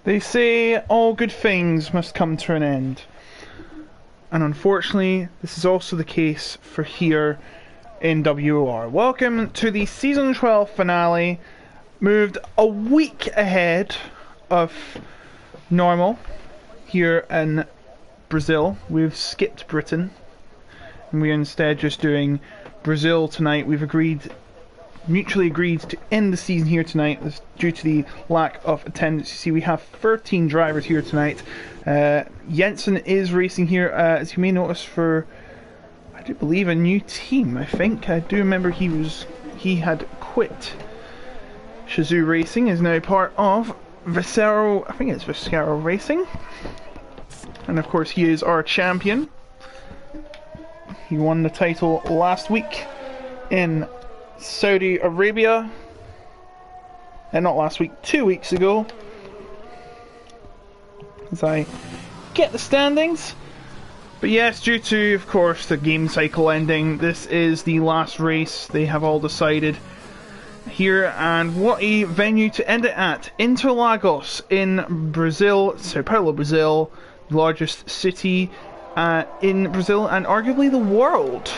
They say all good things must come to an end. And unfortunately, this is also the case for here in WOR. Welcome to the Season 12 finale, moved a week ahead of normal here in Brazil. We've skipped Britain, and we're instead just doing Brazil tonight. We've mutually agreed to end the season here tonight due to the lack of attendance. You see, we have 13 drivers here tonight. Jensen is racing here, as you may notice, for, I do believe, a new team. I do remember he had quit Shazoo Racing, is now part of Viscero, I think it's Viscero Racing, and of course he is our champion. He won the title last week in Saudi Arabia, and not last week, 2 weeks ago. As I get the standings, but yes, due to, of course, the game cycle ending, this is the last race. They have all decided here, and what a venue to end it at. Interlagos in Brazil, Sao Paulo, Brazil, the largest city in Brazil and arguably the world.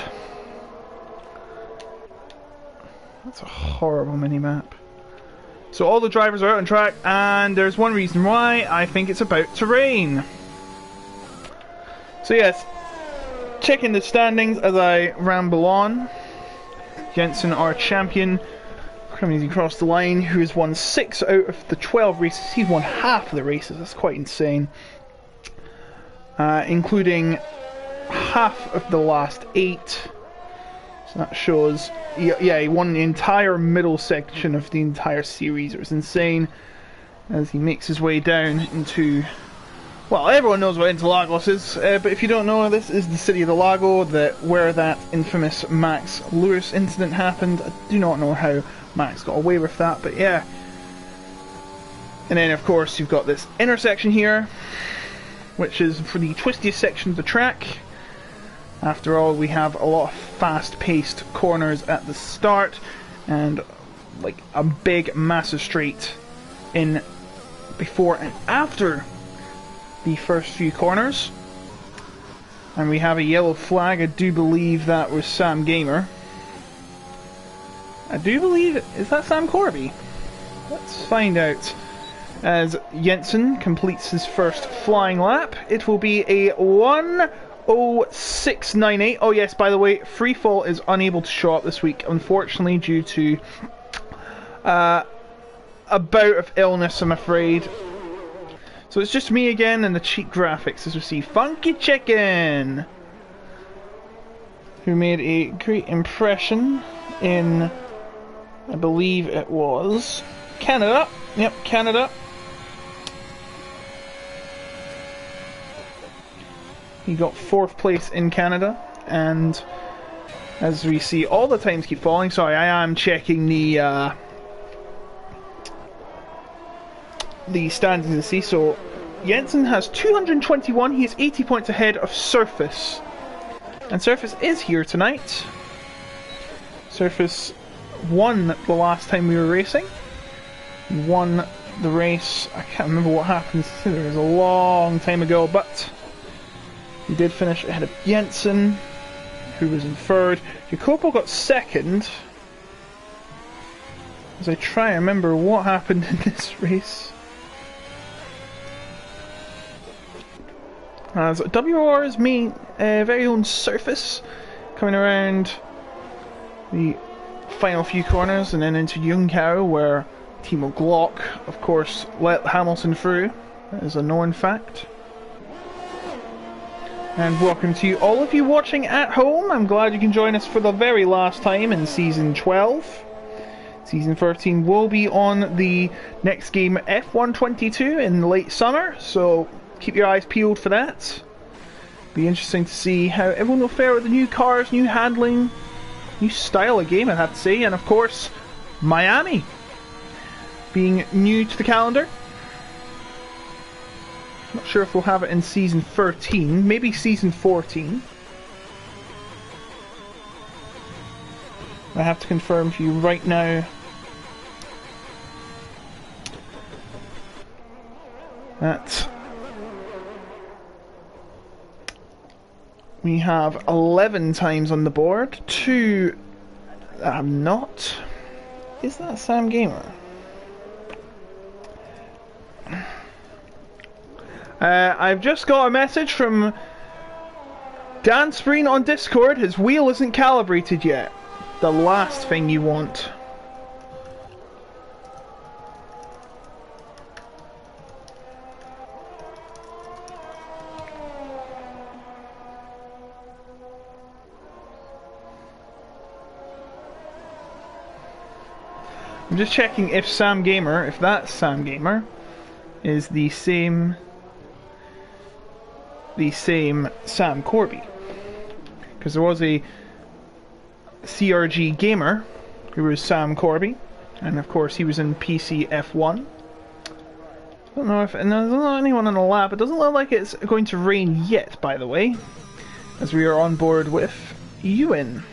That's a horrible mini-map. So all the drivers are out on track, and there's one reason why. I think it's about to rain. So yes, checking the standings as I ramble on. Jensen, our champion, coming across the line, who has won 6 out of the 12 races. He's won half of the races. That's quite insane. Including half of the last 8. So that shows, yeah, he won the entire middle section of the entire series. It was insane as he makes his way down into, well, everyone knows what Interlagos is, but if you don't know, this is the city of the Lago, where that infamous Max Lewis incident happened. I do not know how Max got away with that, but yeah. And then, of course, you've got this intersection here, which is for the twistiest section of the track. After all, we have a lot of fast-paced corners at the start, and like a big, massive straight in before and after the first few corners. And we have a yellow flag. I do believe that was Sam Gamer. I do believe, is that Sam Corby? Let's find out. As Jensen completes his first flying lap, it will be a 1:06.98. Oh yes, by the way, Freefall is unable to show up this week, unfortunately, due to a bout of illness, I'm afraid. So it's just me again and the cheap graphics, as we see Funky Chicken, who made a great impression in, I believe it was Canada. Yep, Canada. He got 4th place in Canada, and as we see, all the times keep falling. Sorry, I am checking the standings to see. So Jensen has 221. He is 80 points ahead of Surface, and Surface is here tonight. Surface won the last time we were racing. He won the race. I can't remember what happened. It was a long time ago, but he did finish ahead of Jensen, who was in 3rd. Jacopo got 2nd. As I try and remember what happened in this race. As WOR's very own Surface coming around the final few corners and then into Jungau, where Timo Glock, of course, let Hamilton through. That is a known fact. And welcome to all of you watching at home. I'm glad you can join us for the very last time in Season 12. Season 13 will be on the next game, F122, in the late summer, so keep your eyes peeled for that. Be interesting to see how everyone will fare with the new cars, new handling, new style of game, I'd have to say. And of course, Miami being new to the calendar. Not sure if we'll have it in Season 13, maybe Season 14. I have to confirm for you right now. That we have 11 times on the board. 2 that have not. Is that Sam Gamer? I've just got a message from Dan Spreen on Discord. His wheel isn't calibrated yet. The last thing you want. I'm just checking if Sam Gamer, if that Sam Gamer, is the same Sam Corby. Because there was a CRG Gamer who was Sam Corby, and of course he was in PC F1. I don't know if, and there's not anyone in the lab. It doesn't look like it's going to rain yet, by the way, as we are on board with Ewan.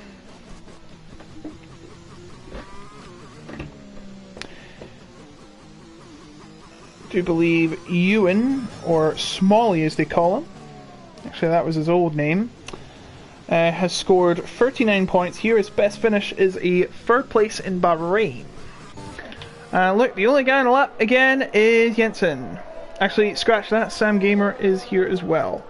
I do believe Ewan, or Smalley as they call him, actually that was his old name, has scored 39 points here. His best finish is a 3rd place in Bahrain. Look, the only guy on the lap again is Jensen. Actually, scratch that, Sam Gamer is here as well.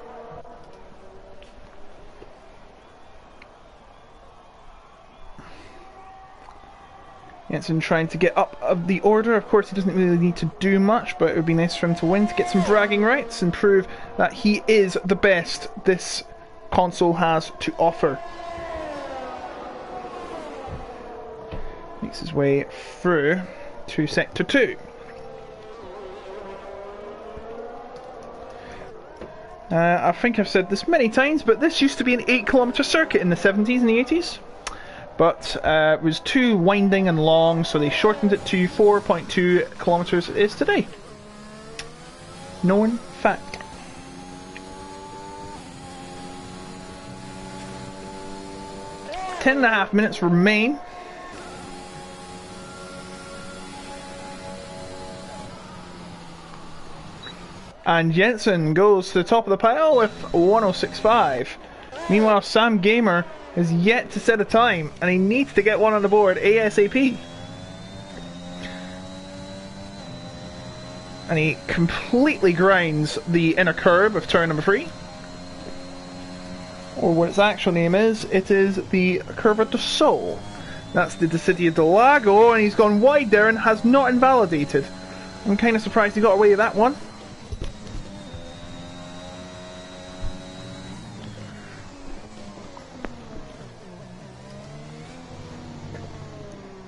Jensen trying to get up of the order. Of course, he doesn't really need to do much, but it would be nice for him to win to get some bragging rights and prove that he is the best this console has to offer. Makes his way through to Sector 2. I think I've said this many times, but this used to be an 8-kilometer circuit in the 70s and the 80s. But it was too winding and long, so they shortened it to 4.2 kilometers it is today. Known fact. Ten and a half minutes remain. And Jensen goes to the top of the pile with 106.5. Meanwhile, Sam Gamer has yet to set a time, and he needs to get one on the board ASAP. And he completely grinds the inner curb of turn number 3. Or what its actual name is, it is the Curva do Sol. That's the Decidia del Lago, and he's gone wide there and has not invalidated. I'm kind of surprised he got away with that one.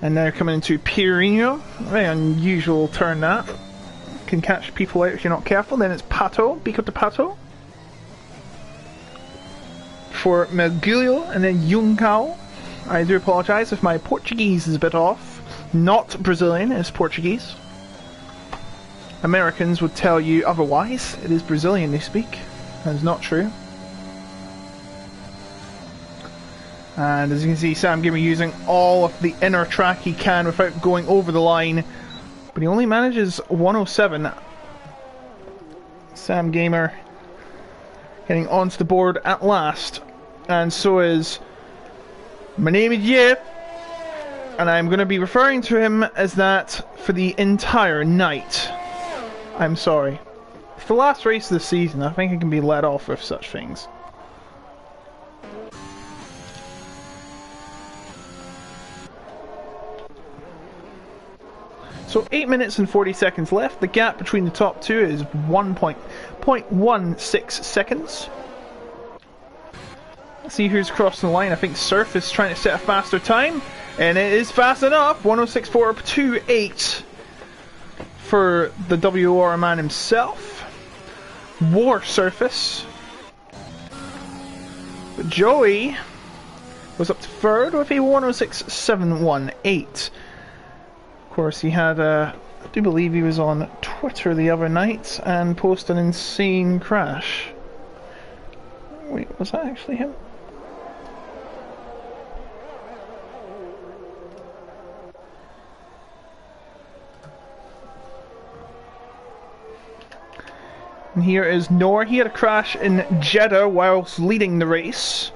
And now coming into Pirino, very unusual turn that. Can catch people out if you're not careful. Then it's Pato, Bico de Pato. For Mergulho and then Juncao. I do apologise if my Portuguese is a bit off. Not Brazilian, it's Portuguese. Americans would tell you otherwise. It is Brazilian they speak. That is not true. And as you can see, Sam Gamer using all of the inner track he can without going over the line. But he only manages 107. Sam Gamer getting onto the board at last. And so is my name is Yip. And I'm going to be referring to him as that for the entire night. I'm sorry. It's the last race of the season. I think I can be let off with such things. So 8 minutes and 40 seconds left. The gap between the top two is 1.16 seconds. Let's see who's crossing the line. I think Surf is trying to set a faster time. And it is fast enough. 106.428 for the WOR man himself. WOR surface. But Joey was up to third with a 106.718. Of course, he had, I do believe he was on Twitter the other night and posted an insane crash. Wait, was that actually him? And here is Noor. He had a crash in Jeddah whilst leading the race.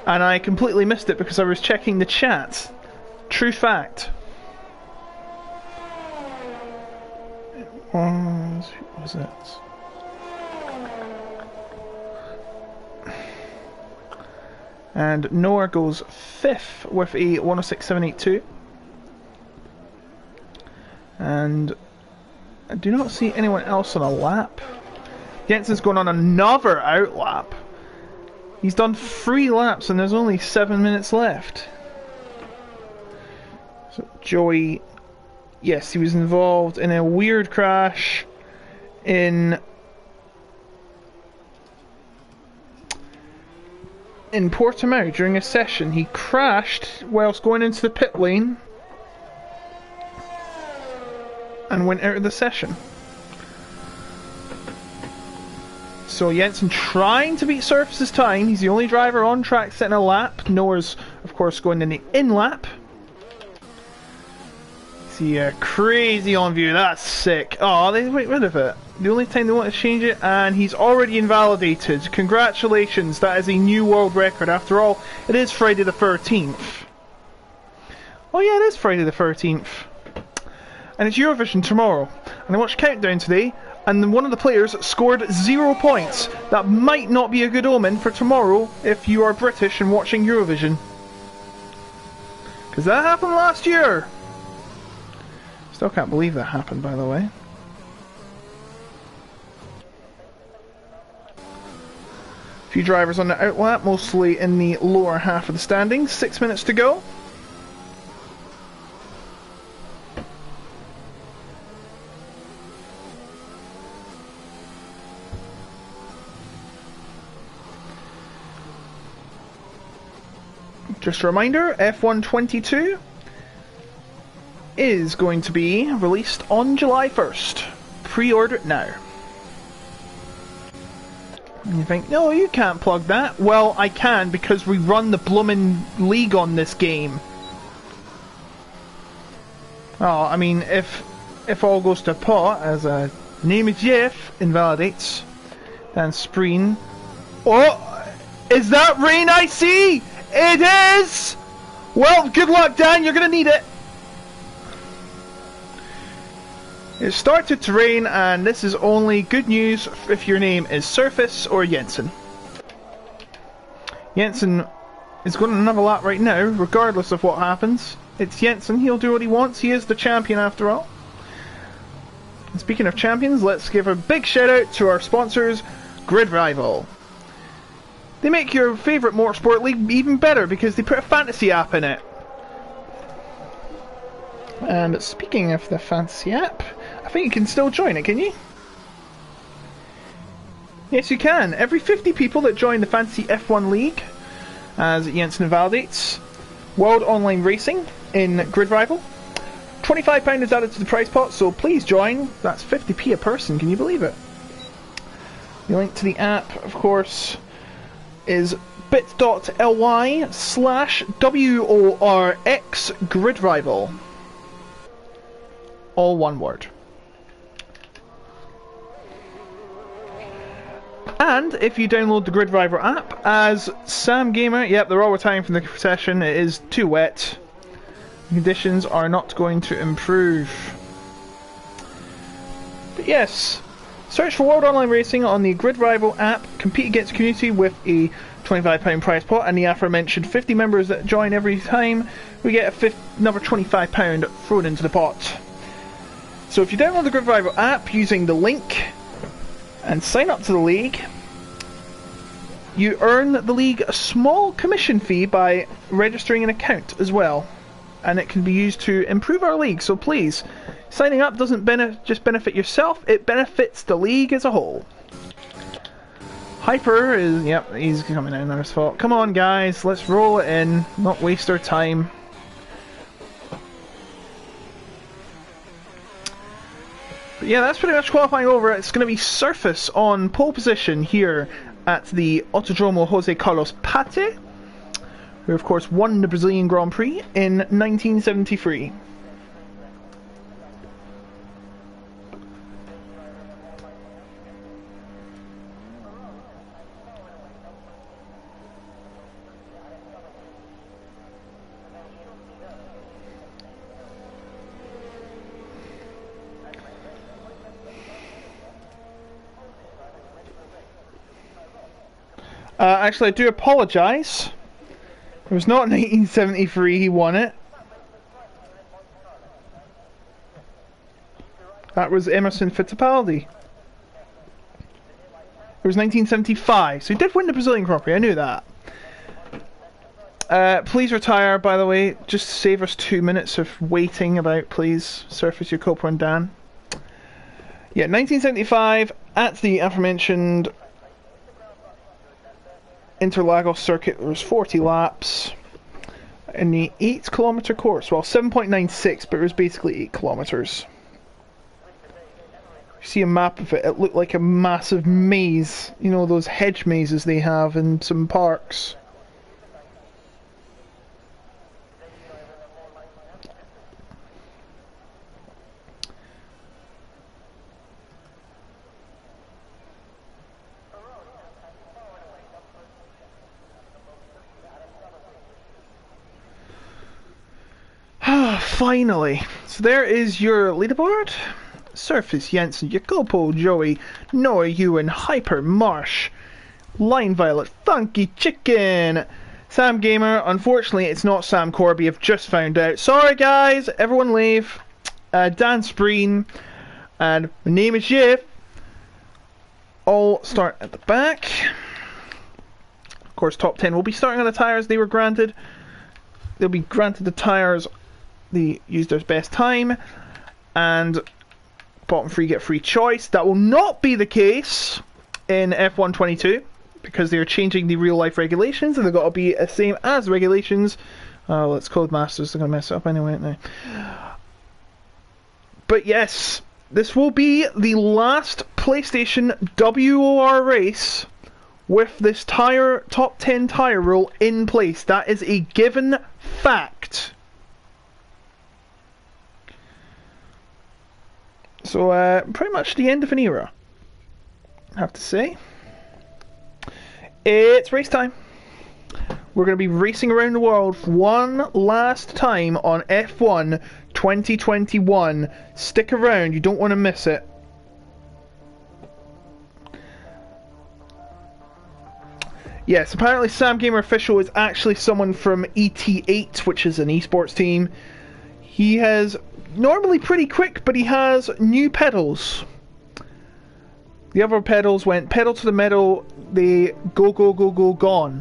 And I completely missed it because I was checking the chat. True fact. What was it? And Noah goes 5th with a 106.782. And I do not see anyone else on a lap. Jensen's going on another outlap. He's done 3 laps and there's only 7 minutes left. So Joey, yes, he was involved in a weird crash in Portimao during a session. He crashed whilst going into the pit lane and went out of the session. So Jensen trying to beat Surface's time. He's the only driver on track setting a lap. Noah's, of course, going in the in-lap. See, crazy on view. That's sick. Oh, they went rid of it. The only time they want to change it, and he's already invalidated. Congratulations, that is a new world record. After all, it is Friday the 13th. Oh yeah, it is Friday the 13th. And it's Eurovision tomorrow. And I watched Countdown today, and then one of the players scored 0 points. That might not be a good omen for tomorrow if you are British and watching Eurovision. Because that happened last year. Still can't believe that happened, by the way. Few drivers on the outlap, mostly in the lower half of the standings. 6 minutes to go. Just a reminder, F122 is going to be released on July 1st. Pre-order it now. And you think, no, you can't plug that. Well, I can, because we run the bloomin' league on this game. Oh, I mean, if all goes to pot, as a name of Jeff invalidates, then Spreen. Oh, is that rain I see? It is! Well, good luck, Dan, you're gonna need it. It started to rain, and this is only good news if your name is Surface or Jensen. Jensen is going on another lap right now, regardless of what happens. It's Jensen, he'll do what he wants, he is the champion after all. And speaking of champions, let's give a big shout out to our sponsors, GridRival. They make your favourite motorsport league even better because they put a fantasy app in it. And speaking of the fantasy app, I think you can still join it, can you? Yes, you can. Every 50 people that join the Fantasy F1 League, as Jensen invalidates, World Online Racing in GridRival, £25 is added to the prize pot, so please join. That's 50p a person, can you believe it? The link to the app, of course, is bit.ly/WORX GridRival. All one word. And if you download the GridRival app, as Sam Gamer, yep, they're all retiring from the session, it is too wet. The conditions are not going to improve. But yes, search for World Online Racing on the GridRival app, compete against the community with a £25 prize pot, and the aforementioned 50 members that join every time, we get another £25 thrown into the pot. So if you download the GridRival app using the link and sign up to the league, you earn the league a small commission fee by registering an account as well, and it can be used to improve our league. So please, signing up doesn't just benefit yourself, it benefits the league as a whole. Hyper is, yep, he's coming in on his fault. Come on guys, let's roll it in, not waste our time. But yeah, that's pretty much qualifying over. It's going to be Surface on pole position here at the Autodromo Jose Carlos Pate, who of course won the Brazilian Grand Prix in 1973. Actually, I do apologise. It was not 1973 he won it. That was Emerson Fittipaldi. It was 1975, so he did win the Brazilian Grand Prix, I knew that. Please retire, by the way, just save us 2 minutes of waiting about, please. Surface your Copra and Dan. Yeah, 1975, at the aforementioned Interlagos circuit, there was 40 laps in the 8-kilometre course. Well, 7.96, but it was basically 8 kilometres. You see a map of it, it looked like a massive maze. You know, those hedge mazes they have in some parks. Finally. So there is your leaderboard. Surface Jensen, Jacopo, Joey, Noah, Ewan, Hyper, Marsh, Line Violet, Funky Chicken, Sam Gamer. Unfortunately, it's not Sam Corby. I've just found out. Sorry, guys. Everyone leave. Dan Spreen, and my name is Jeff. All start at the back. Of course, top 10 will be starting on the tyres they were granted. They'll be granted the tyres they used their best time, and bottom 3 get free choice. That will not be the case in F1 22 because they are changing the real life regulations, and they've got to be the same as regulations. Well, it's Codemasters, they're going to mess it up anyway, aren't they? But yes, this will be the last PlayStation WOR race with this top 10 tyre rule in place. That is a given fact. So, pretty much the end of an era, I have to say. It's race time. We're going to be racing around the world one last time on F1 2021. Stick around, you don't want to miss it. Yes, apparently Sam Gamer Official is actually someone from ET8, which is an esports team. He has normally pretty quick, but he has new pedals. The other pedals went pedal to the metal, they go, gone.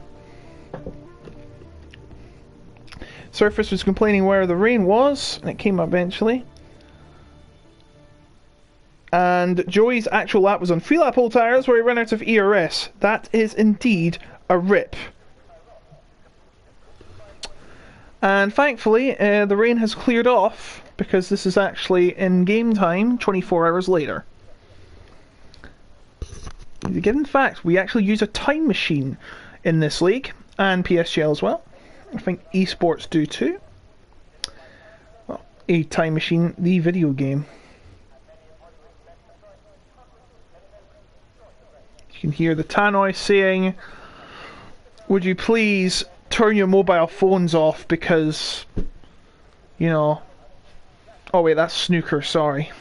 Surface was complaining where the rain was, and it came eventually. And Joey's actual lap was on 3-lap old tyres where he ran out of ERS. That is indeed a rip. And thankfully, the rain has cleared off, because this is actually in game time 24 hours later. Given fact, we actually use a time machine in this league, and PSGL as well. I think esports do too. Well, a time machine, the video game. You can hear the tannoy saying, would you please turn your mobile phones off because, you know... Oh wait, that's snooker, sorry.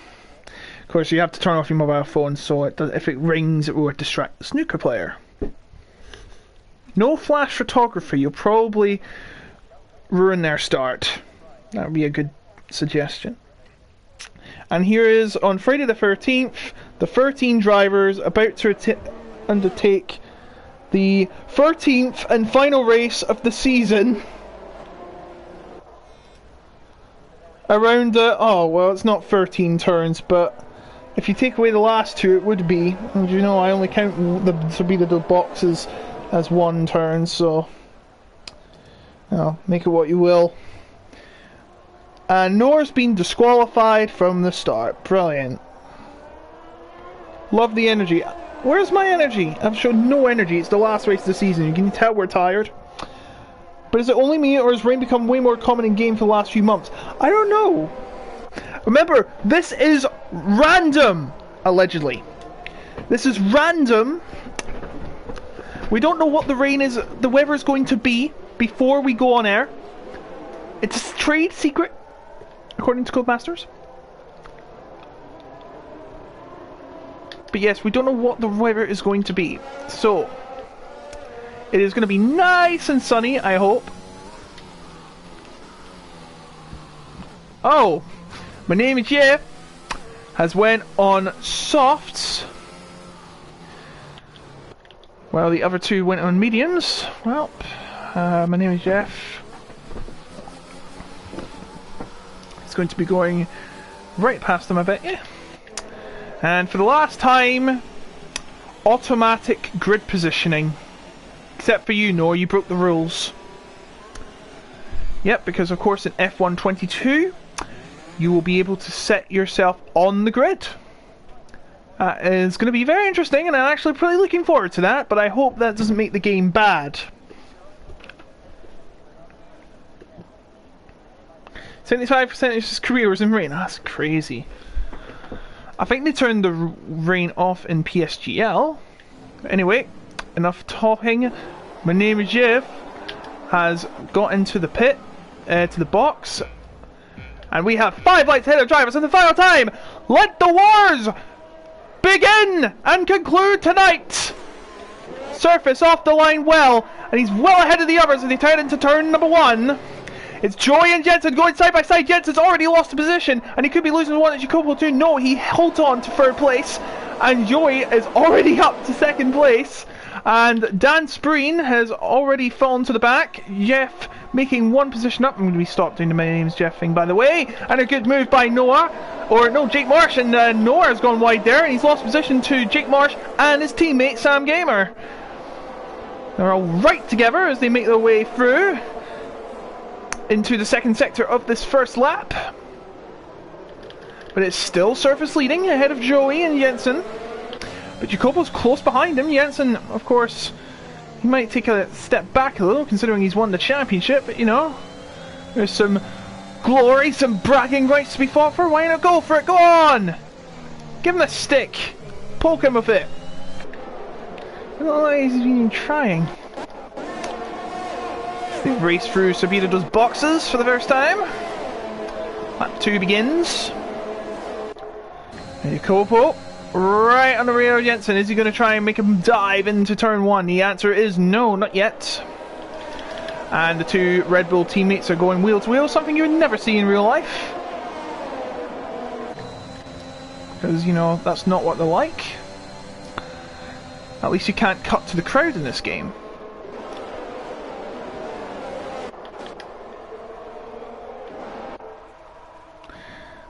Of course, you have to turn off your mobile phone so it does, if it rings, it will distract the snooker player. No flash photography, you'll probably ruin their start. That would be a good suggestion. And here is, on Friday the 13th, the 13 drivers about to undertake the 13th and final race of the season. Around oh well, it's not 13 turns, but if you take away the last 2, it would be. And you know, I only count the boxes as 1 turn, so make it what you will. And Noah's been disqualified from the start. Brilliant. Love the energy. Where's my energy? I've shown no energy. It's the last race of the season. You can tell we're tired. But is it only me, or has rain become way more common in game for the last few months? I don't know. Remember, this is random, allegedly. This is random. We don't know what the weather is going to be before we go on air. It's a trade secret, according to Codemasters. But yes, we don't know what the weather is going to be. So, It is going to be nice and sunny, I hope. Oh, my name is Jeff. Has went on softs. While the other two went on mediums. Well, my name is Jeff. It's going to be going right past them, I bet you. And for the last time, automatic grid positioning. Except for you, Noah, you broke the rules. Yep, because of course in F1 22, you will be able to set yourself on the grid. It's going to be very interesting, and I'm actually pretty looking forward to that, but I hope that doesn't make the game bad. 75% of his career was in rain. That's crazy. I think they turned the rain off in PSGL. Anyway, enough talking. My name is Jeff. Has got into the pit, to the box. And we have 5 lights ahead of drivers in the final time. Let the wars begin and conclude tonight. Surface off the line well, and he's well ahead of the others as they turn into turn number 1. It's Joey and Jensen going side by side. Jensen's already lost the position, and he could be losing one at Jacopo too. No, he holds on to 3rd place, and Joey is already up to 2nd place. And Dan Spreen has already fallen to the back. Jeff making 1 position up. I'm going to be stopped doing the my name's Jeff thing, by the way. And a good move by Noah. Or no, Jake Marsh. And Noah has gone wide there. And he's lost position to Jake Marsh and his teammate Sam Gamer. They're all right together as they make their way through into the 2nd sector of this first lap. But it's still surface leading ahead of Joey and Jensen. But Jacopo's close behind him. Jensen, of course, he might take a step back a little, considering he's won the championship, but you know, there's some glory, some bragging rights to be fought for. Why not go for it? Go on! Give him the stick. Poke him with it. I don't know why he's even trying. They race through Sabita's boxes for the first time. Lap 2 begins. Jacopo. Right on the rear of Jensen. Is he going to try and make him dive into turn 1? The answer is no, not yet. And the 2 Red Bull teammates are going wheel to wheel, something you would never see in real life. Because, you know, that's not what they're like. At least you can't cut to the crowd in this game.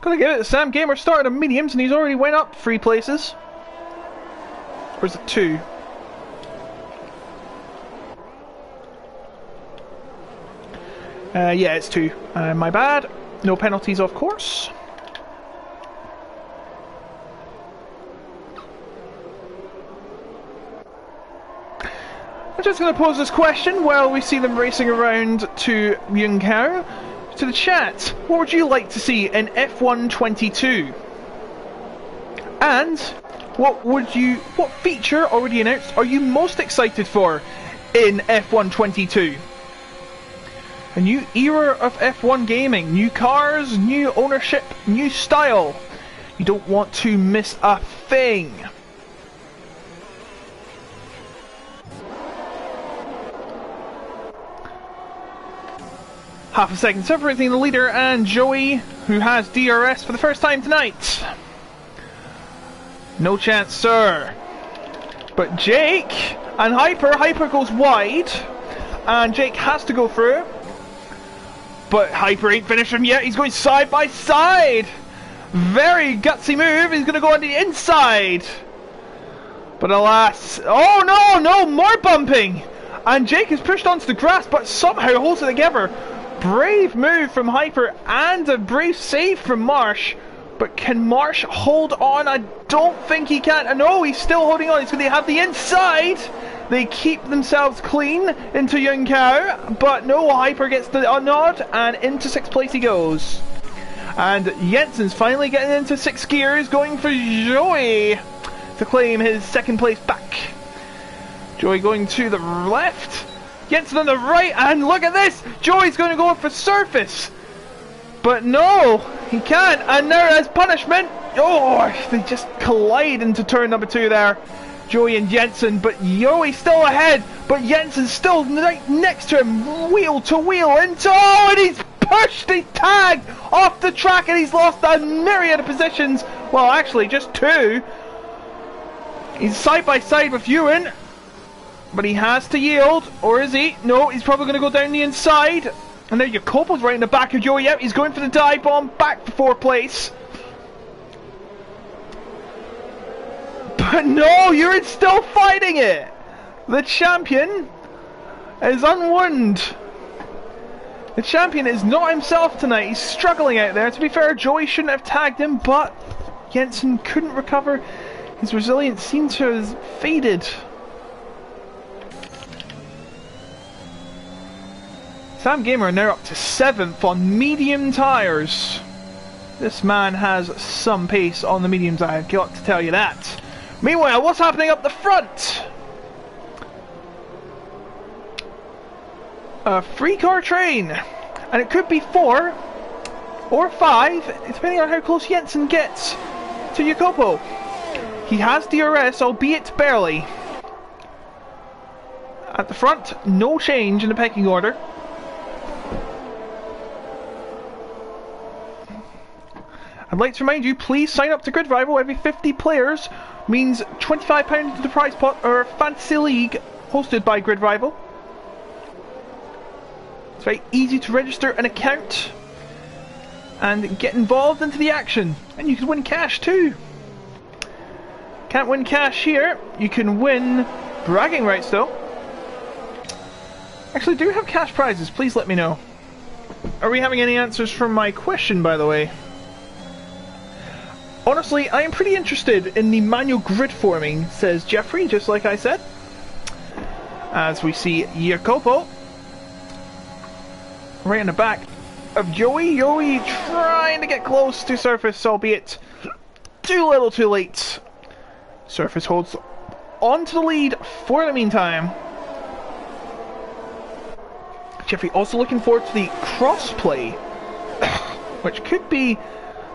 Gotta give it to Sam Gamer. Started on mediums and he's already went up 3 places. Or is it 2? Yeah, it's 2. My bad. No penalties, of course. I'm just going to pose this question while we see them racing around to Yunkao. To the chat, what would you like to see in F1 22? And what feature already announced are you most excited for in F1 22? A new era of F1 gaming, new cars, new ownership, new style. You don't want to miss a thing. Half a second separating the leader and Joey, who has DRS for the first time tonight. No chance, sir. But Jake and Hyper goes wide, and Jake has to go through. But Hyper ain't finished him yet. He's going side by side. Very gutsy move. He's going to go on the inside. But alas, oh no, more bumping. And Jake is pushed onto the grass, but somehow holds it together. Brave move from Hyper and a brave save from Marsh. But can Marsh hold on? I don't think he can. No, he's still holding on. He's going to have the inside. They keep themselves clean into Yunkao. But no, Hyper gets the nod and into 6th place he goes. And Jensen's finally getting into 6th gears, going for Joey to claim his 2nd place back. Joey going to the left. Jensen on the right, and look at this! Joey's going to go for surface! But no, he can't, and now as punishment, oh, they just collide into turn number 2 there. Joey and Jensen, but Joey still ahead, but Jensen's still right next to him, wheel to wheel, and he's pushed, he's tagged off the track, and he's lost a myriad of positions. Well, actually, just 2. He's side by side with Ewan, but he has to yield, or is he? No, he's probably going to go down the inside. And now Jacopo's right in the back of Joey. Yep, he's going for the dive bomb, back for 4th place. But no, Ewan's still fighting it. The champion is unwound. The champion is not himself tonight. He's struggling out there. To be fair, Joey shouldn't have tagged him, but Jensen couldn't recover. His resilience seemed to have faded. Sam Gamer are now up to 7th on medium tyres. This man has some pace on the mediums, I've got to tell you that. Meanwhile, what's happening up the front? A 3-car train, and it could be 4 or 5, depending on how close Jensen gets to Jacopo. He has DRS, albeit barely. At the front, no change in the pecking order. I'd like to remind you, please sign up to GridRival. Every 50 players means £25 into the prize pot or Fantasy League hosted by GridRival. It's very easy to register an account and get involved into the action. And you can win cash too. Can't win cash here. You can win bragging rights though. Actually, do we have cash prizes? Please let me know. Are we having any answers from my question, by the way? Honestly, I am pretty interested in the manual grid forming, says Jeffrey, just like I said. As we see Jacopo right in the back of Joey. Joey trying to get close to Surface, albeit too little too late. Surface holds on to the lead for the meantime. Jeffrey also looking forward to the crossplay, which could be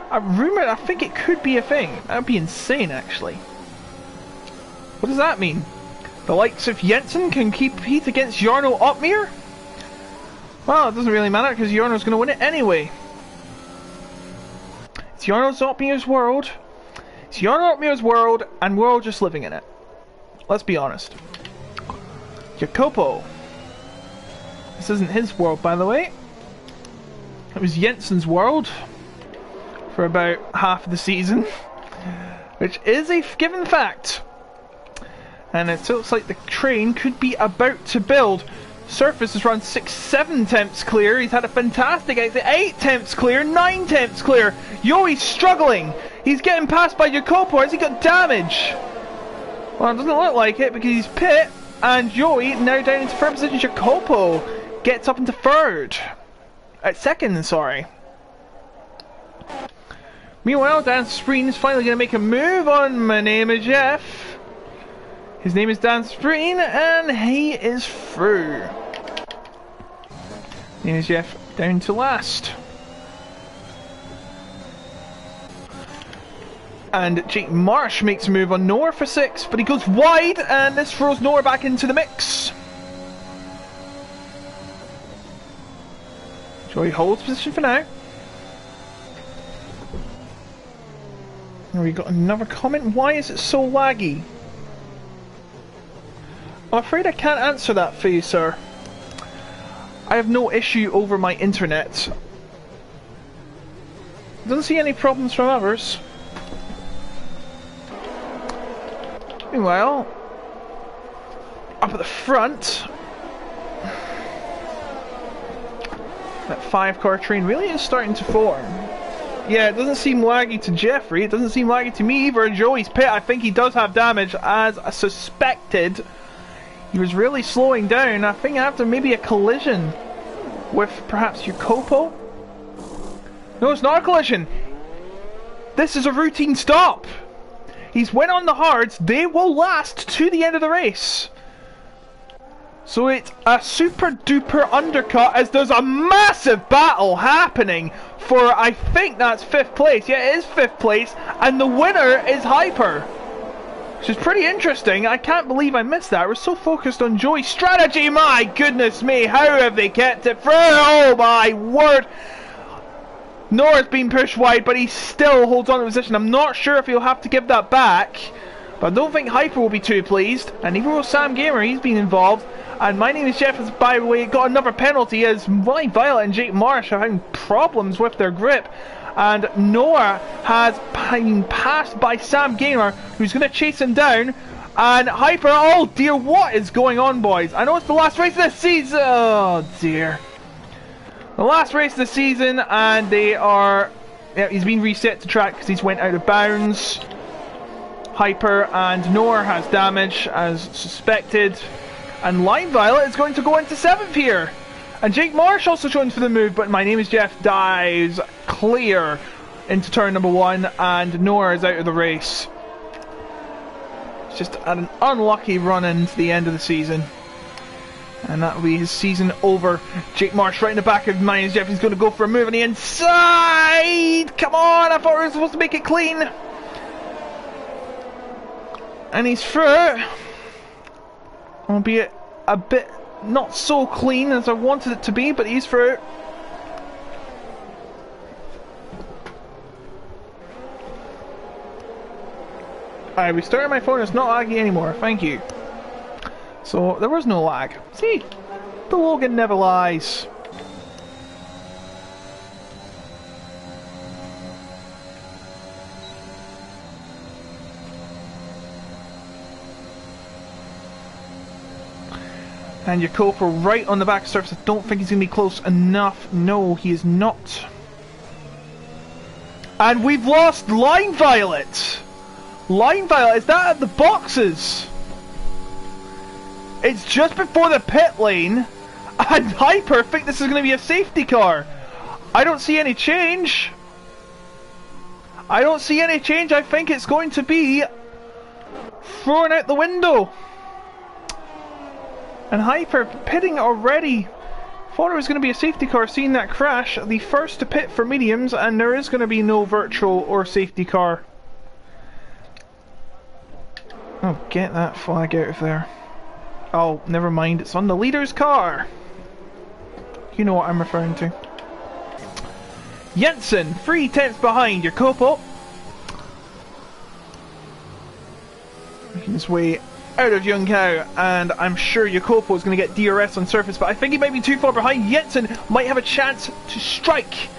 a rumour. I think it could be a thing. That would be insane, actually. What does that mean? The likes of Jensen can compete against Jarno Uppbeat? Well, it doesn't really matter because Jarno's going to win it anyway. It's Jarno Uppbeat's world. It's Jarno Uppbeat's world, and we're all just living in it. Let's be honest. Jacopo. This isn't his world, by the way. It was Jensen's world for about half of the season, which is a given fact. And it looks like the train could be about to build. Surface has run 6-7 temps clear. He's had a fantastic exit. 8 temps clear, 9 temps clear. Joey's struggling. He's getting passed by Jacopo. Has he got damage? Well, it doesn't look like it because he's pit. And Joey now down into third position. Jacopo gets up into second, sorry. Meanwhile, Dan Spreen is finally going to make a move on My Name is Jeff. His name is Dan Spreen, and he is through. Name is Jeff down to last. And Jake Marsh makes a move on Noah for 6, but he goes wide, and this throws Noah back into the mix. Joey holds position for now. And we got another comment. Why is it so laggy? I'm afraid I can't answer that for you, sir. I have no issue over my internet. Don't see any problems from others. Meanwhile, up at the front, that 5-car train really is starting to form. Yeah, it doesn't seem laggy to Jeffrey. It doesn't seem laggy to me either. Joey's pit, I think he does have damage, as I suspected. He was really slowing down, I think, after maybe a collision with perhaps Jacopo. No, it's not a collision. This is a routine stop. He's went on the hards. They will last to the end of the race. So it's a super duper undercut as there's a massive battle happening for, I think that's 5th place. Yeah, it is 5th place. And the winner is Hyper. which is pretty interesting. I can't believe I missed that. I was so focused on Joey's strategy. My goodness me, how have they kept it through? Oh my word. Nora's been pushed wide, but he still holds on to position. I'm not sure if he'll have to give that back, but I don't think Hyper will be too pleased. And even with Sam Gamer, he's been involved. And My Name is Jeff has, by the way, got another penalty as Violet and Jake Marsh are having problems with their grip. And Nora has been passed by Sam Gamer, who's going to chase him down. And Hyper, oh dear, what is going on, boys? I know it's the last race of the season. Oh dear. The last race of the season, and they are... Yeah, he's been reset to track because he's went out of bounds. Hyper and Nora has damage as suspected. And Line Violet is going to go into 7th here. And Jake Marsh also joins for the move, but My Name is Jeff dives clear into turn number 1, and Nora is out of the race. It's just an unlucky run into the end of the season. And that will be his season over. Jake Marsh right in the back of My Name is Jeff. He's going to go for a move on the inside. Come on, I thought we were supposed to make it clean. And he's through. Albeit a bit not so clean as I wanted it to be, but he's through. I restarted my phone, it's not laggy anymore, thank you. So, there was no lag. See, the Logan never lies. And Jacopo right on the back surface. I don't think he's going to be close enough. No, he is not. And we've lost Line Violet. Line Violet, is that at the boxes? It's just before the pit lane. And Hyper think this is going to be a safety car. I don't see any change. I don't see any change. I think it's going to be thrown out the window. And Hyper pitting already. Thought it was going to be a safety car, seeing that crash. The first to pit for mediums, and there is going to be no virtual or safety car. Oh, get that flag out of there. Oh, never mind, it's on the leader's car. You know what I'm referring to. Jensen, 3 tenths behind Jacopo. Making his way out of Young Cow, and I'm sure Jacopo is going to get DRS on surface, but I think he might be too far behind. Jensen might have a chance to strike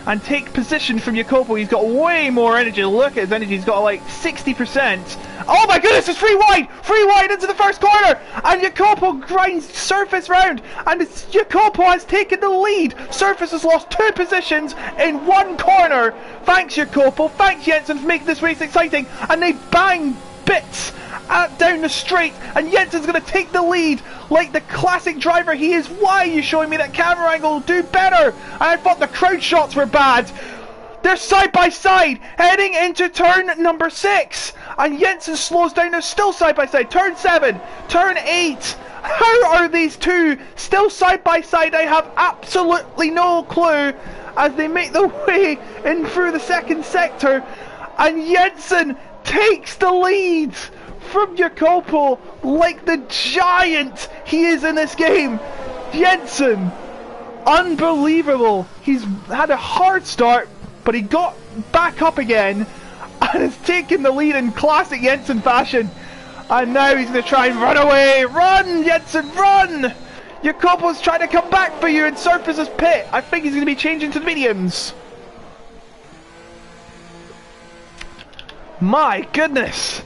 and take position from Jacopo. He's got way more energy. Look at his energy, he's got like 60%. Oh my goodness, it's free wide into the first corner, and Jacopo grinds surface round, and Jacopo has taken the lead. Surface has lost 2 positions in 1 corner. Thanks Jacopo, thanks Jensen for making this race exciting, and they bang bits down the straight, and Jensen's going to take the lead like the classic driver he is. Why are you showing me that camera angle? Do better. I thought the crowd shots were bad. They're side by side heading into turn number 6, and Jensen slows down. They're still side by side. Turn 7, turn 8. How are these two still side by side? I have absolutely no clue as they make their way in through the second sector, and Jensen takes the lead from Jacopo like the giant he is in this game. Jensen, unbelievable. He's had a hard start, but he got back up again and has taken the lead in classic Jensen fashion. And now he's going to try and run away. Run, Jensen, run! Jacopo's trying to come back for you and surface his pit. I think he's going to be changing to the mediums. My goodness.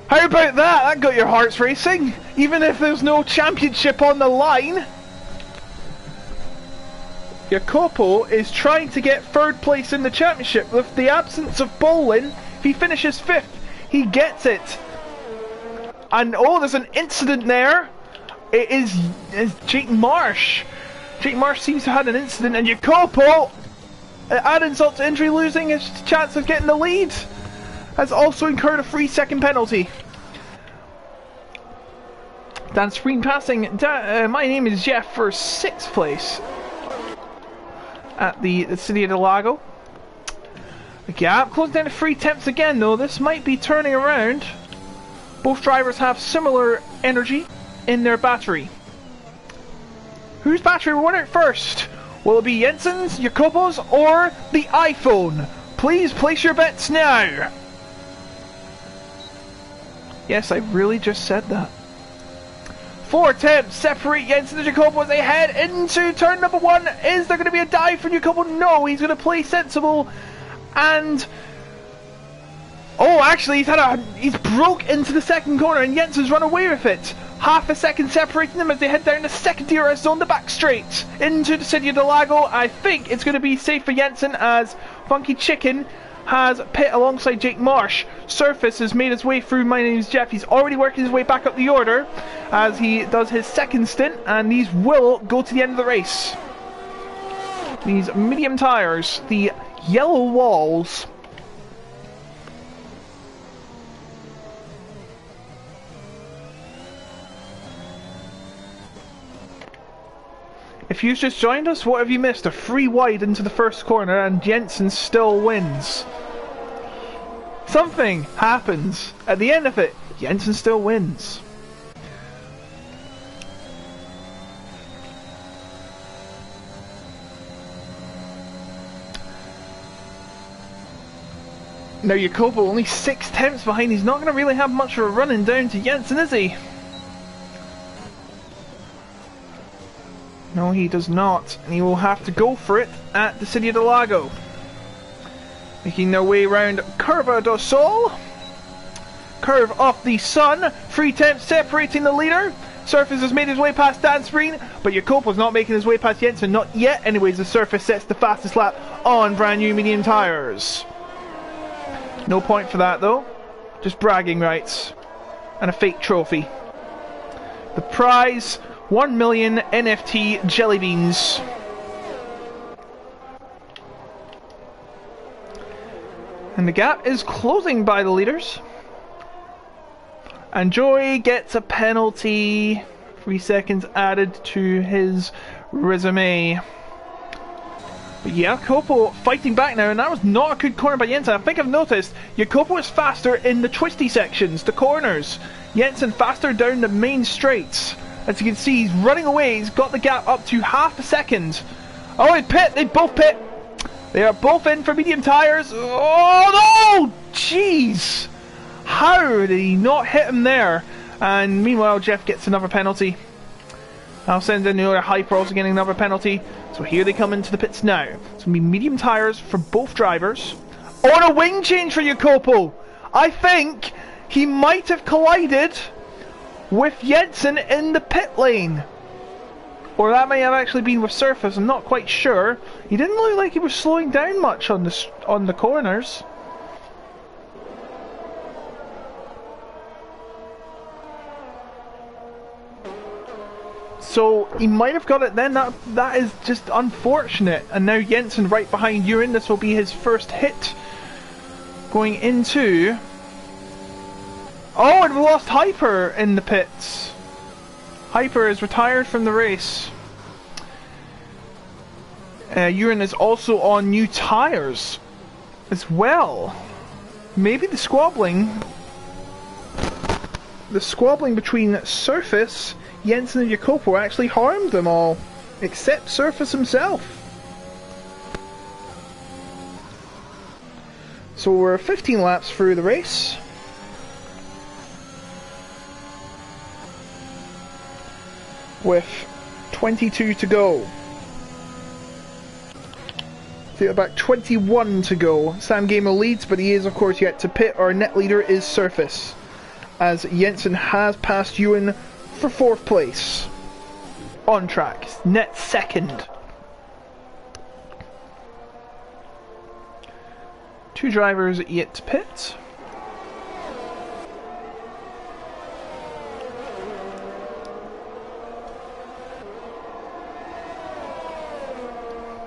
How about that? That got your hearts racing, even if there's no championship on the line. Jacopo is trying to get 3rd place in the championship. With the absence of Bolin, if he finishes 5th, he gets it. And oh, there's an incident there. It is Jake Marsh. Jake Marsh seems to have had an incident, and Jacopo, add insult to injury, losing his chance of getting the lead, has also incurred a 3-second penalty. Dan screen passing. My Name is Jeff for 6th place at the City of Del Lago. The gap closing down to 3 tenths again, though. This might be turning around. Both drivers have similar energy in their battery. Whose battery will run out first? Will it be Jensen's, Jacopo's, or the iPhone? Please place your bets now. Yes, I really just said that. 4 attempts separate Jensen and Jacopo as they head into turn number 1. Is there going to be a dive from Jacopo? No, he's going to play sensible. And oh, actually, he's broke into the second corner, and Jensen's run away with it. Half a second separating them as they head down the second DRS zone, the back straight into the city of Delago. I think it's going to be safe for Jensen as Funky Chicken has pit alongside Jake Marsh. Surface has made his way through My Name's Jeff. He's already working his way back up the order as he does his second stint, and these will go to the end of the race. These medium tyres, the yellow walls. If you've just joined us, what have you missed? A free wide into the first corner and Jensen still wins. Something happens at the end of it. Jensen still wins. Now Jacopo only 6 tenths behind. He's not going to really have much of a running down to Jensen, is he? No, he does not, and he will have to go for it at the City of Delago. Making their way around Curva do Sol. Curve off the Sun. 3 tenths separating the leader. Surface has made his way past Dansbreen, but Jacopo's not making his way past Jensen. Not yet, anyways. The Surface sets the fastest lap on brand new medium tyres. No point for that, though. Just bragging rights. And a fake trophy. The prize... 1 million NFT jelly beans. And the gap is closing by the leaders. And Joy gets a penalty. 3 seconds added to his resume. But yeah, Jacopo fighting back now, and that was not a good corner by Jensen. I think I've noticed Jacopo is faster in the twisty sections, the corners. Jensen faster down the main straights. As you can see, he's running away. He's got the gap up to half a second. Oh, he pit. They both pit. They are both in for medium tyres. Oh, no! Jeez. How did he not hit him there? And meanwhile, Jeff gets another penalty. I'll send in the other Hyper also getting another penalty. So here they come into the pits now. It's going to be medium tyres for both drivers. Oh, and a wing change for Jacopo. I think he might have collided with Jensen in the pit lane. Or that may have actually been with Surface, I'm not quite sure. He didn't look like he was slowing down much on the corners. So he might have got it then. That is just unfortunate. And now Jensen right behind Urin. This will be his first hit going into... Oh, and we lost Hyper in the pits. Hyper is retired from the race. Urin is also on new tyres as well. Maybe the squabbling between Surface, Jensen and Jacopo actually harmed them all, except Surface himself. So we're 15 laps through the race. With 22 to go. So about 21 to go. Sam Gamer leads, but he is of course yet to pit. Our net leader is Surface, as Jensen has passed Ewan for 4th place. On track, net second. 2 drivers yet to pit.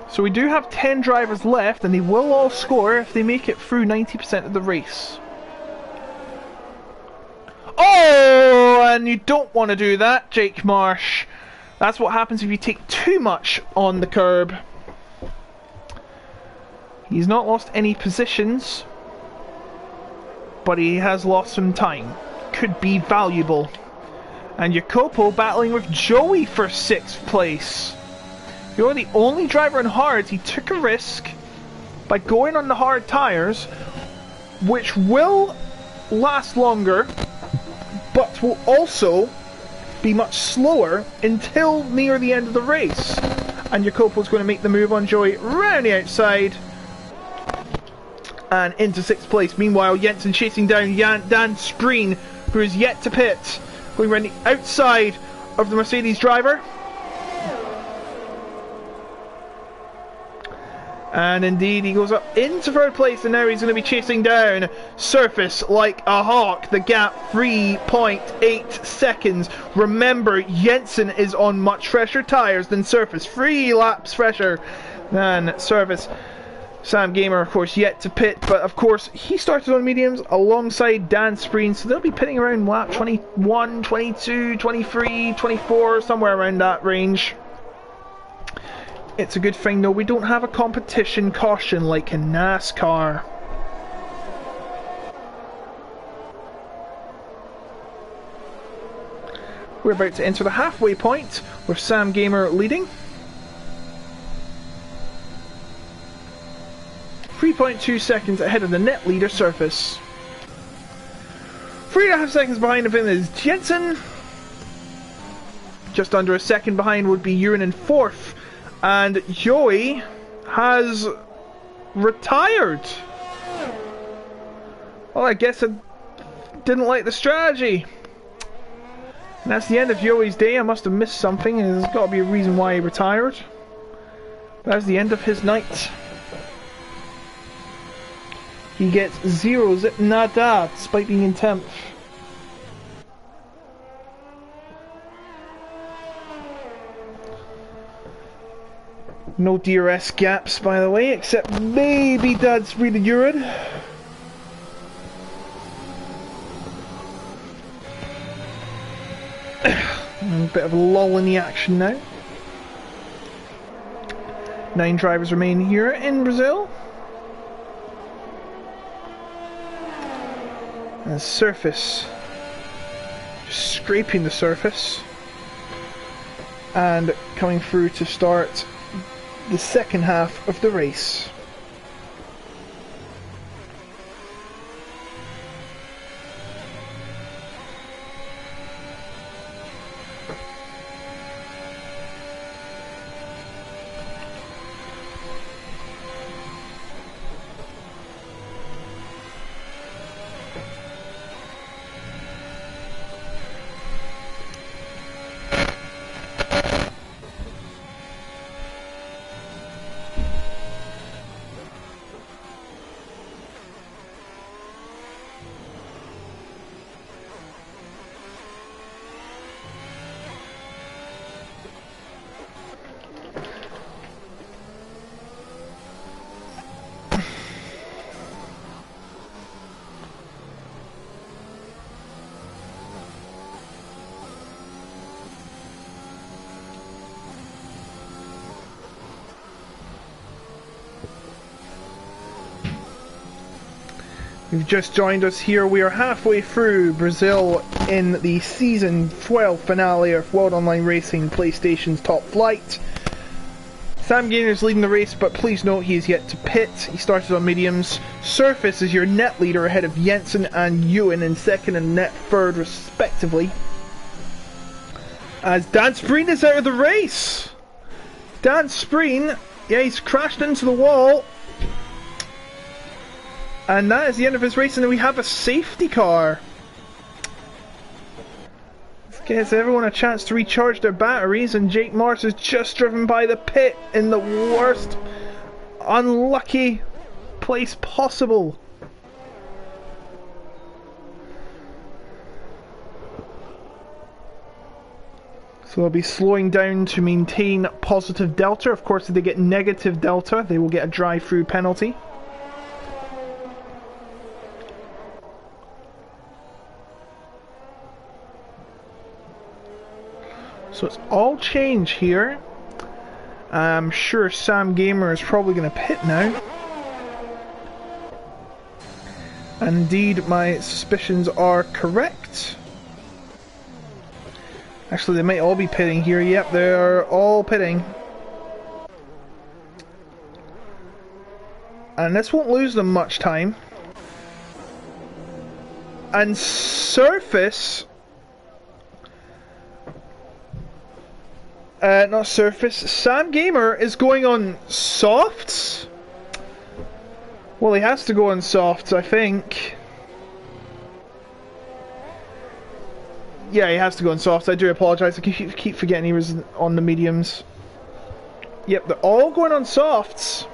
So we do have 10 drivers left, and they will all score if they make it through 90% of the race. Oh, and you don't want to do that, Jake Marsh. That's what happens if you take too much on the curb. He's not lost any positions, but he has lost some time. could be valuable. And Jacopo battling with Joey for 6th place. You're the only driver on hards. He took a risk by going on the hard tyres, which will last longer, but will also be much slower until near the end of the race. And Jacopo's going to make the move on Joey round the outside and into 6th place. Meanwhile, Jensen chasing down Dan Spreen, who is yet to pit, going around the outside of the Mercedes driver. And indeed, he goes up into 3rd place, and now he's going to be chasing down Surface like a hawk. The gap, 3.8 seconds. Remember, Jensen is on much fresher tyres than Surface. 3 laps fresher than Surface. Sam Gamer, of course, yet to pit, but of course, he started on mediums alongside Dan Spreen, so they'll be pitting around lap 21, 22, 23, 24, somewhere around that range. It's a good thing though, we don't have a competition caution like in NASCAR. We're about to enter the halfway point with Sam Gamer leading. 3.2 seconds ahead of the net leader Surface. 3.5 seconds behind of him is Jensen. Just under a second behind would be Ewan in 4th. And Joey has retired. Well, I guess I didn't like the strategy. And that's the end of Joey's day. I must have missed something, and there's got to be a reason why he retired. That's the end of his night. He gets 0 zip nada despite being in 10th. No DRS gaps, by the way, except maybe Dad's really urine. A bit of a lull in the action now. 9 drivers remain here in Brazil. And Surface, just scraping the surface. And coming through to start the second half of the race. You've just joined us here. We are halfway through Brazil in the Season 12 finale of World Online Racing PlayStation's Top Flight. Sam Gainer is leading the race, but please note he is yet to pit. He started on mediums. Surface is your net leader ahead of Jensen and Ewan in 2nd and net 3rd respectively. As Dan Spreen is out of the race. Dan Spreen, yeah, he's crashed into the wall. And that is the end of his race, and then we have a safety car. This gives everyone a chance to recharge their batteries, and Jake Morris is just driven by the pit in the worst, unlucky place possible. So they'll be slowing down to maintain positive delta. Of course, if they get negative delta, they will get a drive-through penalty. So it's all change here. I'm sure Sam Gamer is probably going to pit now. And indeed, my suspicions are correct. Actually, they might all be pitting here. Yep, they're all pitting. And this won't lose them much time. And Surface... not Surface. Sam Gamer is going on softs. Well, he has to go on softs, I think. Yeah, he has to go on softs. I do apologise. I keep forgetting he was on the mediums. Yep, they're all going on softs.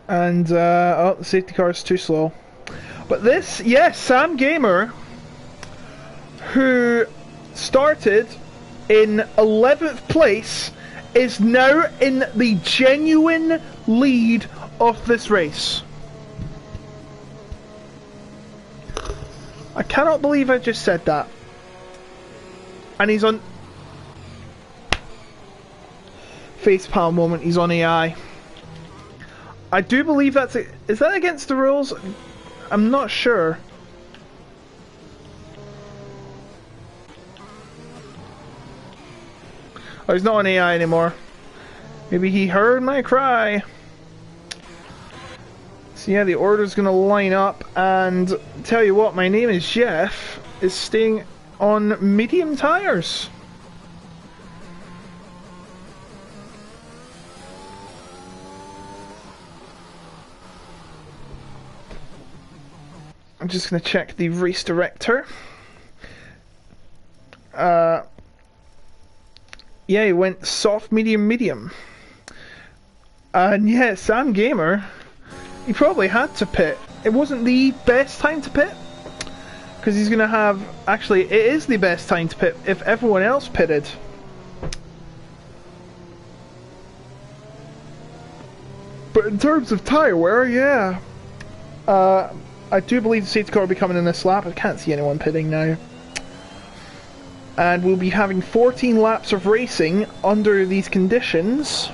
And, oh, the safety car is too slow. But this, yes, Sam Gamer, who started in 11th place, is now in the genuine lead of this race. I cannot believe I just said that. And he's on... Facepalm moment, he's on AI. I do believe that's... Is that against the rules? I'm not sure. Oh, he's not on AI anymore. Maybe he heard my cry. So yeah, the order's gonna line up, and tell you what, my name is Jeff, is staying on medium tires. I'm just gonna check the race director. Yeah, he went soft, medium, medium. And yeah, Sam Gamer, he probably had to pit. It wasn't the best time to pit, because he's going to have... Actually, it is the best time to pit if everyone else pitted. But in terms of tyre wear, yeah. I do believe the safety car will be coming in this lap. I can't see anyone pitting now. And we'll be having 14 laps of racing under these conditions.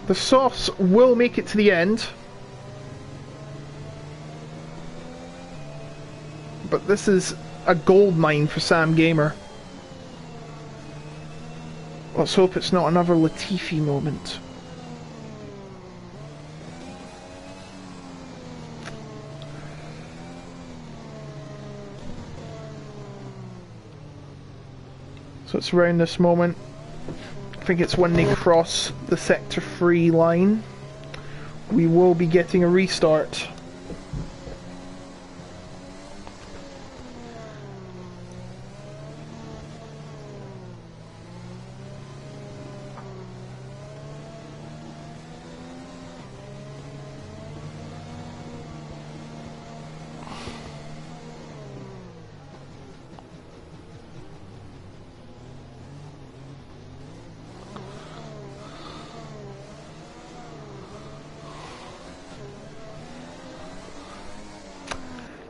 The softs will make it to the end. But this is a gold mine for Sam Gamer. Let's hope it's not another Latifi moment. So it's around this moment. I think it's when they cross the sector 3 line. We will be getting a restart.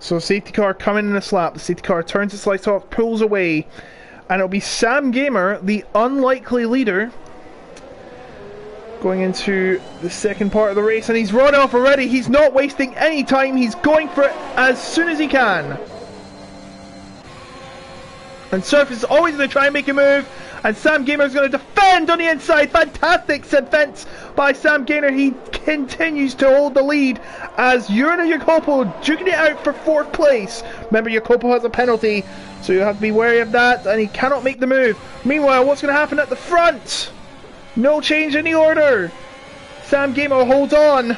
So safety car coming in this lap. The safety car turns its lights off, pulls away, and it'll be Sam Gamer, the unlikely leader, going into the second part of the race, and he's run off already. He's not wasting any time. He's going for it as soon as he can. And Surf is always going to try and make a move, and Sam Gamer is going to defend on the inside. Fantastic defense by Sam Gamer. He continues to hold the lead as Yurina Jacopo duking it out for 4th place. Remember, Jacopo has a penalty, so you have to be wary of that, and he cannot make the move. Meanwhile, what's going to happen at the front? No change in the order. Sam Gamer holds on.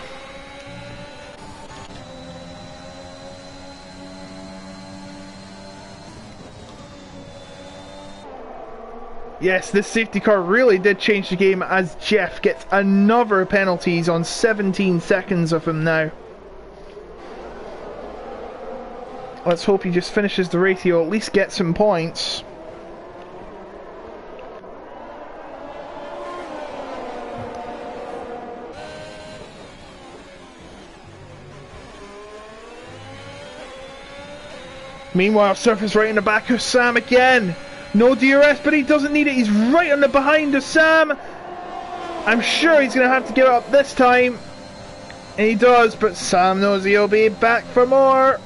Yes, this safety car really did change the game, as Jeff gets another penalties on 17 seconds of him now. Let's hope he just finishes the race. He'll at least get some points. Meanwhile, Surf is right in the back of Sam again. No DRS, but he doesn't need it. He's right on the behind of Sam. I'm sure he's going to have to give it up this time. And he does, but Sam knows he'll be back for more.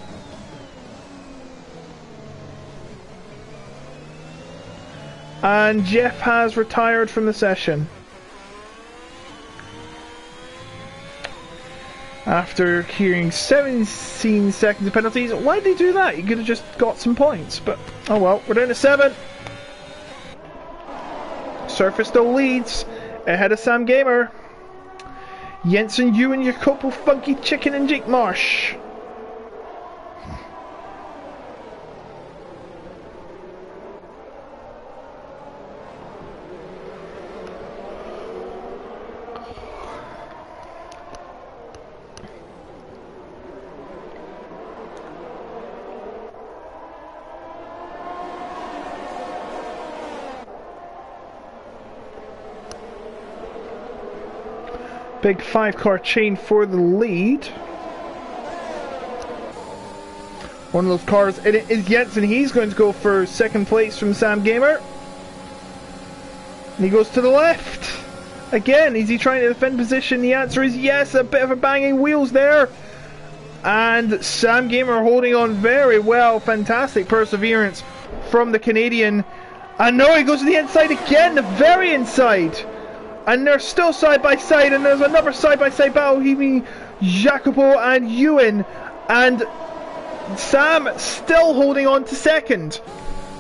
And Jeff has retired from the session. After hearing 17 seconds of penalties. Why did he do that? He could have just got some points. But, oh well, we're down to 7. Surface still leads. Ahead of Sam Gamer. Jensen, you and your couple Funky Chicken and Jake Marsh. Big 5-car chain for the lead. One of those cars, it is Jensen. He's going to go for second place from Sam Gamer. And he goes to the left. Again, is he trying to defend position? The answer is yes. A bit of a banging wheels there. And Sam Gamer holding on very well. Fantastic perseverance from the Canadian. And no, he goes to the inside again. The very inside. And they're still side by side, and there's another side by side battle between Jacopo and Ewan, and Sam still holding on to second.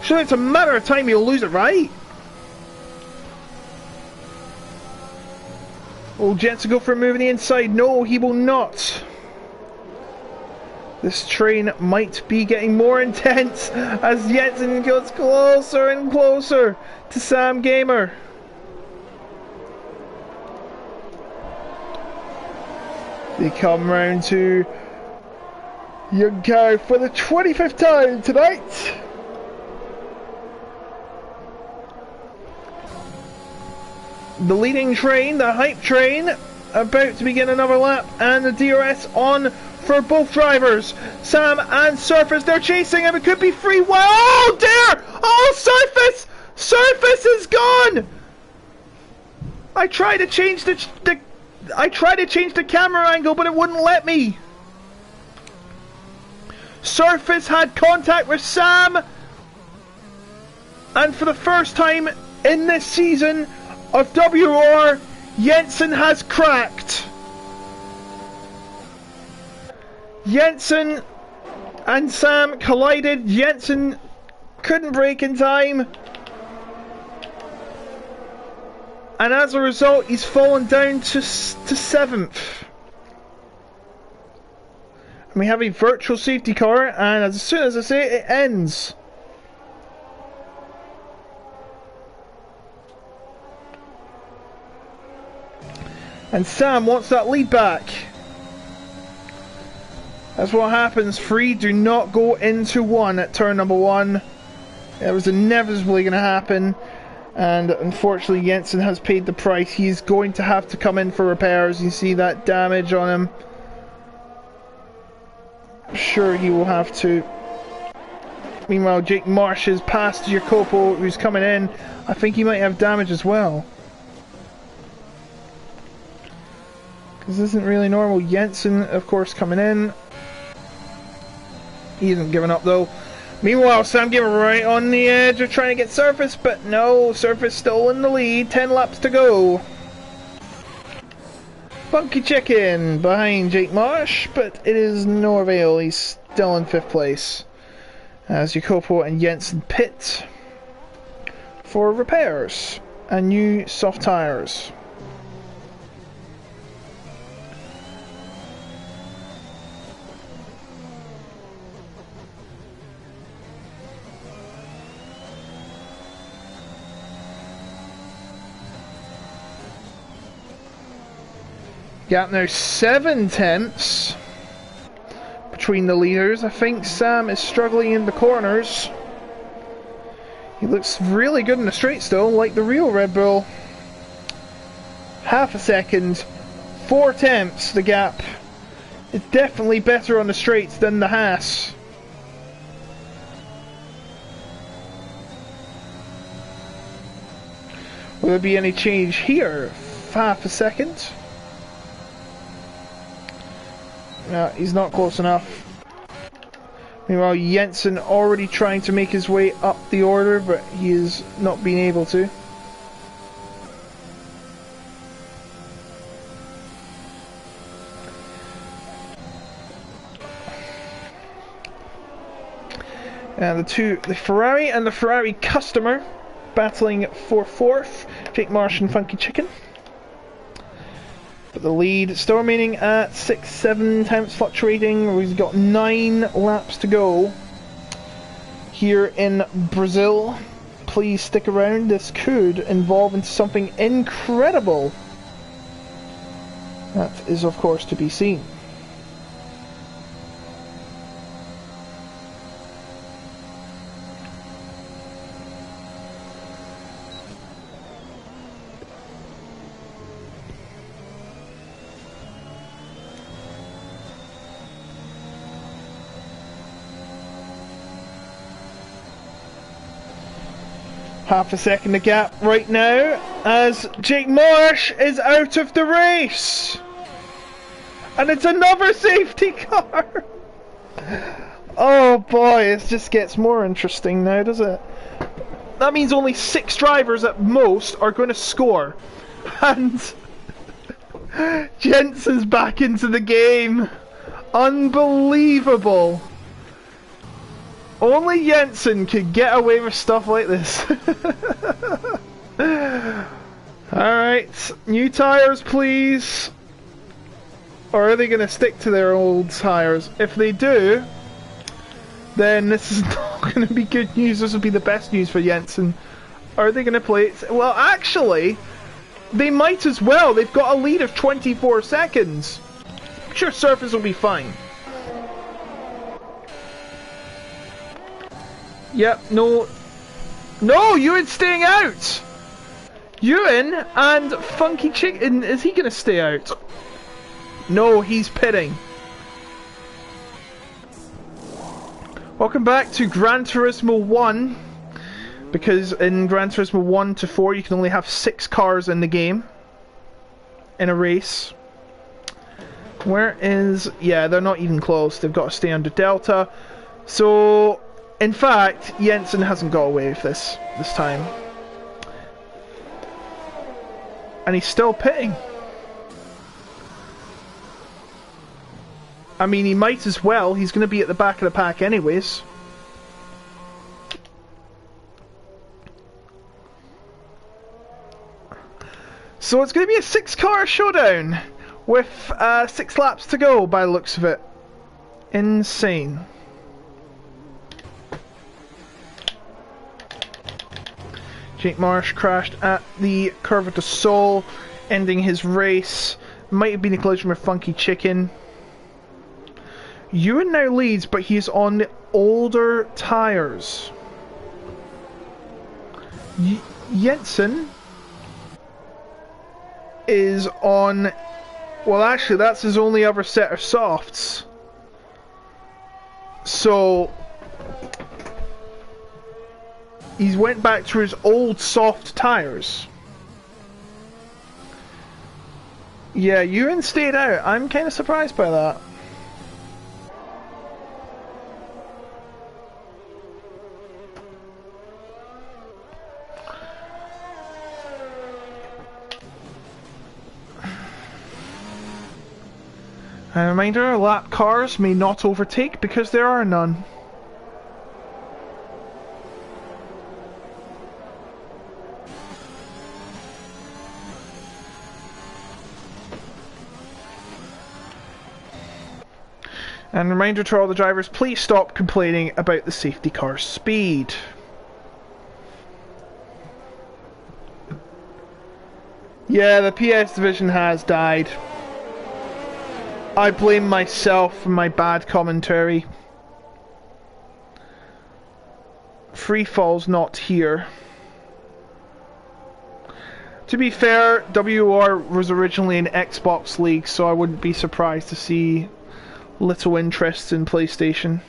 Surely it's a matter of time he'll lose it, right? Will Jensen go for a move on the inside? No, he will not. This train might be getting more intense as Jensen gets closer and closer to Sam Gamer. They come round to Young Cow for the 25th time tonight. The leading train, the hype train, about to begin another lap, and the DRS on for both drivers. Sam and Surface, they're chasing him. It could be free. Wow! Oh dear! Oh, Surface! Surface is gone! I tried to change the camera angle, but it wouldn't let me. Surface had contact with Sam, and for the first time in this season of WOR, Jensen has cracked. Jensen and Sam collided. Jensen couldn't brake in time, and as a result he's fallen down to 7th. And we have a virtual safety car, and as soon as I say it, it ends. And Sam wants that lead back. That's what happens. 3 do not go into 1 at turn number 1. It was inevitably going to happen. And unfortunately Jensen has paid the price. He's going to have to come in for repairs. You see that damage on him. I'm sure he will have to. Meanwhile, Jake Marsh has passed Jacopo, who's coming in. I think he might have damage as well. Because this isn't really normal. Jensen, of course, coming in. He isn't giving up though. Meanwhile, Sam Gamer right on the edge of trying to get Surface, but no, Surface still in the lead. 10 laps to go. Funky Chicken behind Jake Marsh, but it is no avail. He's still in 5th place. As Jacopo and Jensen pit for repairs and new soft tyres. Gap now 7 tenths between the leaders. I think Sam is struggling in the corners. He looks really good in the straights though, like the real Red Bull. Half a second, 4 tenths the gap. It's definitely better on the straights than the Haas. Will there be any change here? Half a second. No, he's not close enough. Meanwhile, Jensen already trying to make his way up the order, but he is not being able to. And the Ferrari and the Ferrari customer battling for fourth. Jake Marsh and Funky Chicken. But the lead still remaining at 6-7, times fluctuating. We've got 9 laps to go here in Brazil. Please stick around. This could evolve into something incredible. That is, of course, to be seen. Half a second to gap right now as Jake Marsh is out of the race. And it's another safety car. Oh boy, it just gets more interesting now, does it? That means only 6 drivers at most are going to score. And Jensen's back into the game. Unbelievable. Only Jensen could get away with stuff like this. Alright, new tyres please. Or are they going to stick to their old tyres? If they do, then this is not going to be good news. This will be the best news for Jensen. Are they going to play it? Well, actually, they might as well. They've got a lead of 24 seconds. I'm sure surface will be fine. Yep, no, Ewan's staying out! Ewan and Funky Chicken, is he gonna stay out? No, he's pitting. Welcome back to Gran Turismo 1, because in Gran Turismo 1 to 4 you can only have 6 cars in the game, in a race. Where is, yeah, they're not even close, they've got to stay under Delta, so... In fact, Jensen hasn't got away with this time. And he's still pitting. I mean, he might as well. He's going to be at the back of the pack anyways. So it's going to be a 6-car showdown with 6 laps to go by the looks of it. Insane. Jake Marsh crashed at the Curva do Sol, ending his race. Might have been a collision with Funky Chicken. Ewan now leads, but he's on the older tyres. Jensen is on... Well, actually, that's his only other set of softs. So... He's went back to his old soft tyres. Yeah, Ewan stayed out. I'm kind of surprised by that. A reminder, lap cars may not overtake because there are none. And reminder to all the drivers, please stop complaining about the safety car speed. Yeah, the PS division has died. I blame myself for my bad commentary. Free fall's not here. To be fair, WOR was originally an Xbox league, so I wouldn't be surprised to see little interest in PlayStation.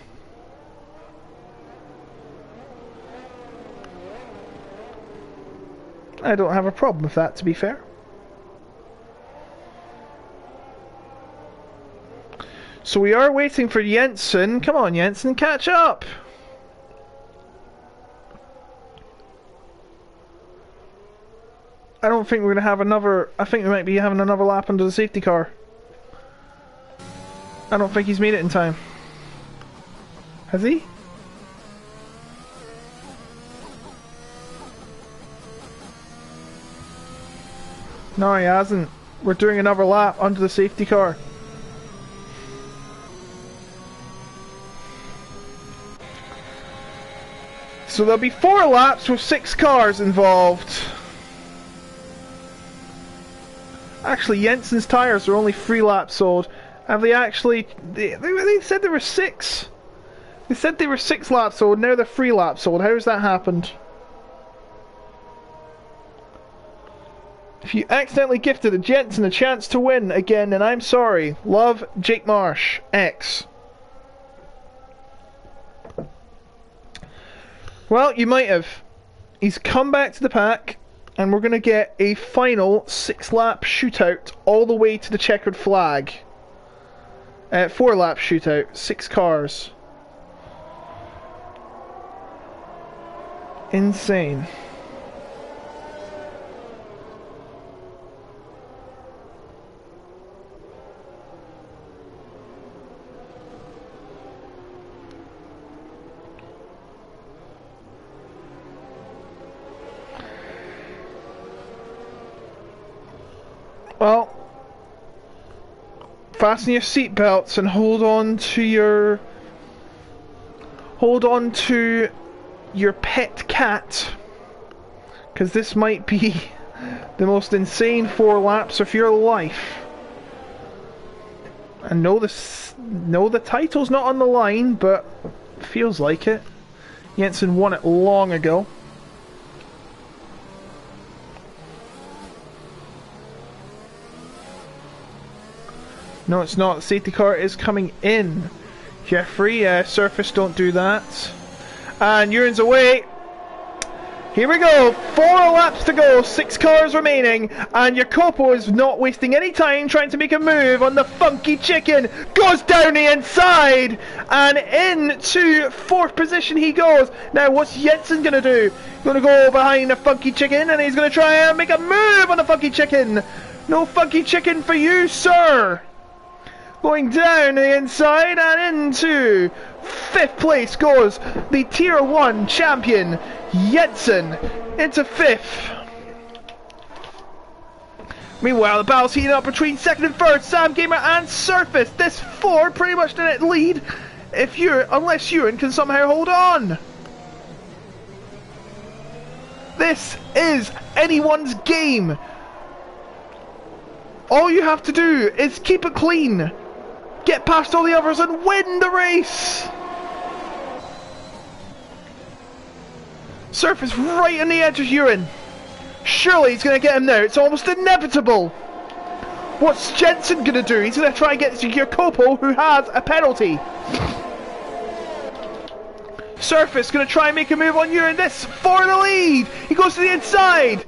I don't have a problem with that, to be fair. So we are waiting for Jensen. Come on, Jensen, catch up! I don't think we're going to have another... I think we might be having another lap under the safety car. I don't think he's made it in time. Has he? No, he hasn't. We're doing another lap under the safety car. So there'll be 4 laps with 6 cars involved. Actually, Jensen's tyres are only 3 laps old. Have they actually... They said there were 6. They said they were 6 laps old, now they're 3 laps old. How has that happened? If you accidentally gifted a Jensen a chance to win again, then I'm sorry. Love, Jake Marsh, X. Well, you might have. He's come back to the pack, and we're going to get a final 6-lap shootout all the way to the checkered flag. 4-lap shootout, 6 cars. Insane. Well, fasten your seatbelts and hold on to your pet cat, because this might be the most insane 4 laps of your life. And no, the title's not on the line, but feels like it. Jensen won it long ago. No, it's not. The safety car is coming in. Jeffrey, surface, don't do that. And Urin's away. Here we go. 4 laps to go. 6 cars remaining. And Jacopo is not wasting any time trying to make a move on the funky chicken. Goes down the inside. And into 4th position he goes. Now, what's Jensen going to do? He's going to go behind the funky chicken. And he's going to try and make a move on the funky chicken. No funky chicken for you, sir. Going down the inside and into 5th place goes the Tier 1 champion, Jensen, into 5th. Meanwhile, the battle's heating up between 2nd and 3rd, Sam Gamer and Surface. This 4 pretty much didn't lead unless Ewan can somehow hold on. This is anyone's game. All you have to do is keep it clean. Get past all the others and win the race! Surface right on the edge of Urin. Surely he's going to get him now. It's almost inevitable. What's Jensen going to do? He's going to try and get to Jacopo, who has a penalty. Surface going to try and make a move on Urin. This for the lead. He goes to the inside.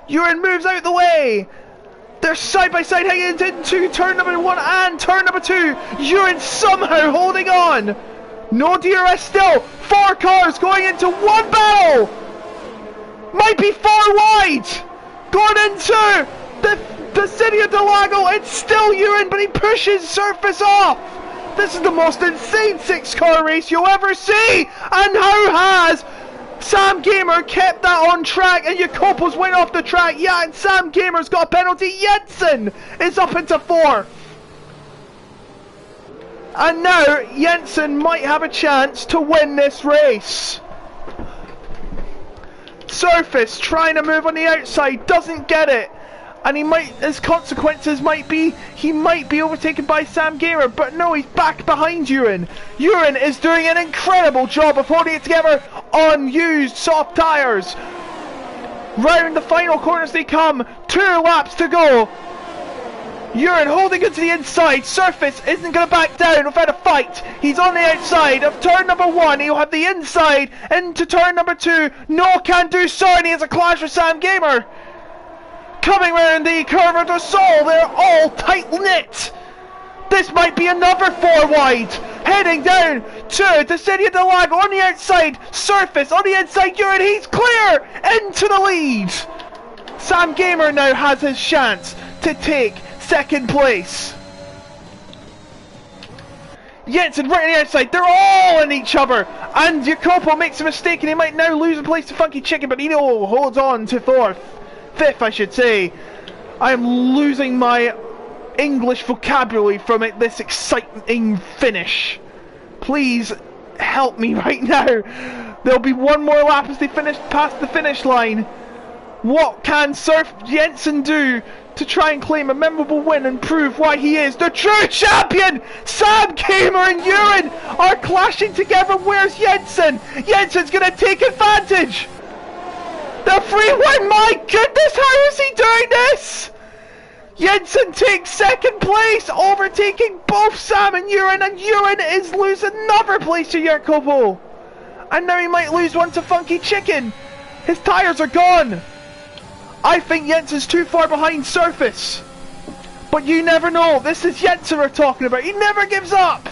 Urin moves out the way. They're side by side hanging into turn number 1 and turn number 2. Urin somehow holding on. No DRS still. 4 cars going into 1 battle. Might be far wide. Going into the city of Delago. It's still Urin, but he pushes Surface off. This is the most insane 6-car race you'll ever see. And how has Sam Gamer kept that on track, and Jacopo's went off the track. Yeah, and Sam Gamer's got a penalty. Jensen is up into 4th. And now Jensen might have a chance to win this race. Surface trying to move on the outside, doesn't get it. And his consequences might be, he might be overtaken by Sam Gamer, but no, he's back behind Urin. Urin is doing an incredible job of holding it together on used soft tyres. Round the final corners they come, 2 laps to go. Uren holding it to the inside. Surface isn't going to back down without a fight. He's on the outside of turn number 1. He'll have the inside into turn number 2. No can do so, and he has a clash with Sam Gamer. Coming round the curve of the soul, they're all tight-knit. This might be another 4 wide. Heading down to the City of Delago on the outside. Surface on the inside. Uren, he's clear into the lead. Sam Gamer now has his chance to take second place. Jensen right on the outside. They're all in each other. And Jacopo makes a mistake and he might now lose a place to Funky Chicken, but Eno holds on to fourth. Fifth, I should say. I'm losing my English vocabulary from it, this exciting finish. Please help me right now. There'll be one more lap as they finish past the finish line. What can Surf Jensen do to try and claim a memorable win and prove why he is the true champion? Sam Gamer and Uren are clashing together. Where's Jensen? Jensen's gonna take advantage. The free win, my goodness, how is he doing this? Jensen takes second place, overtaking both Sam and Uren is losing another place to Jacopo. And now he might lose one to Funky Chicken. His tyres are gone. I think Jensen's too far behind Surface. But you never know. This is Jensen we're talking about. He never gives up.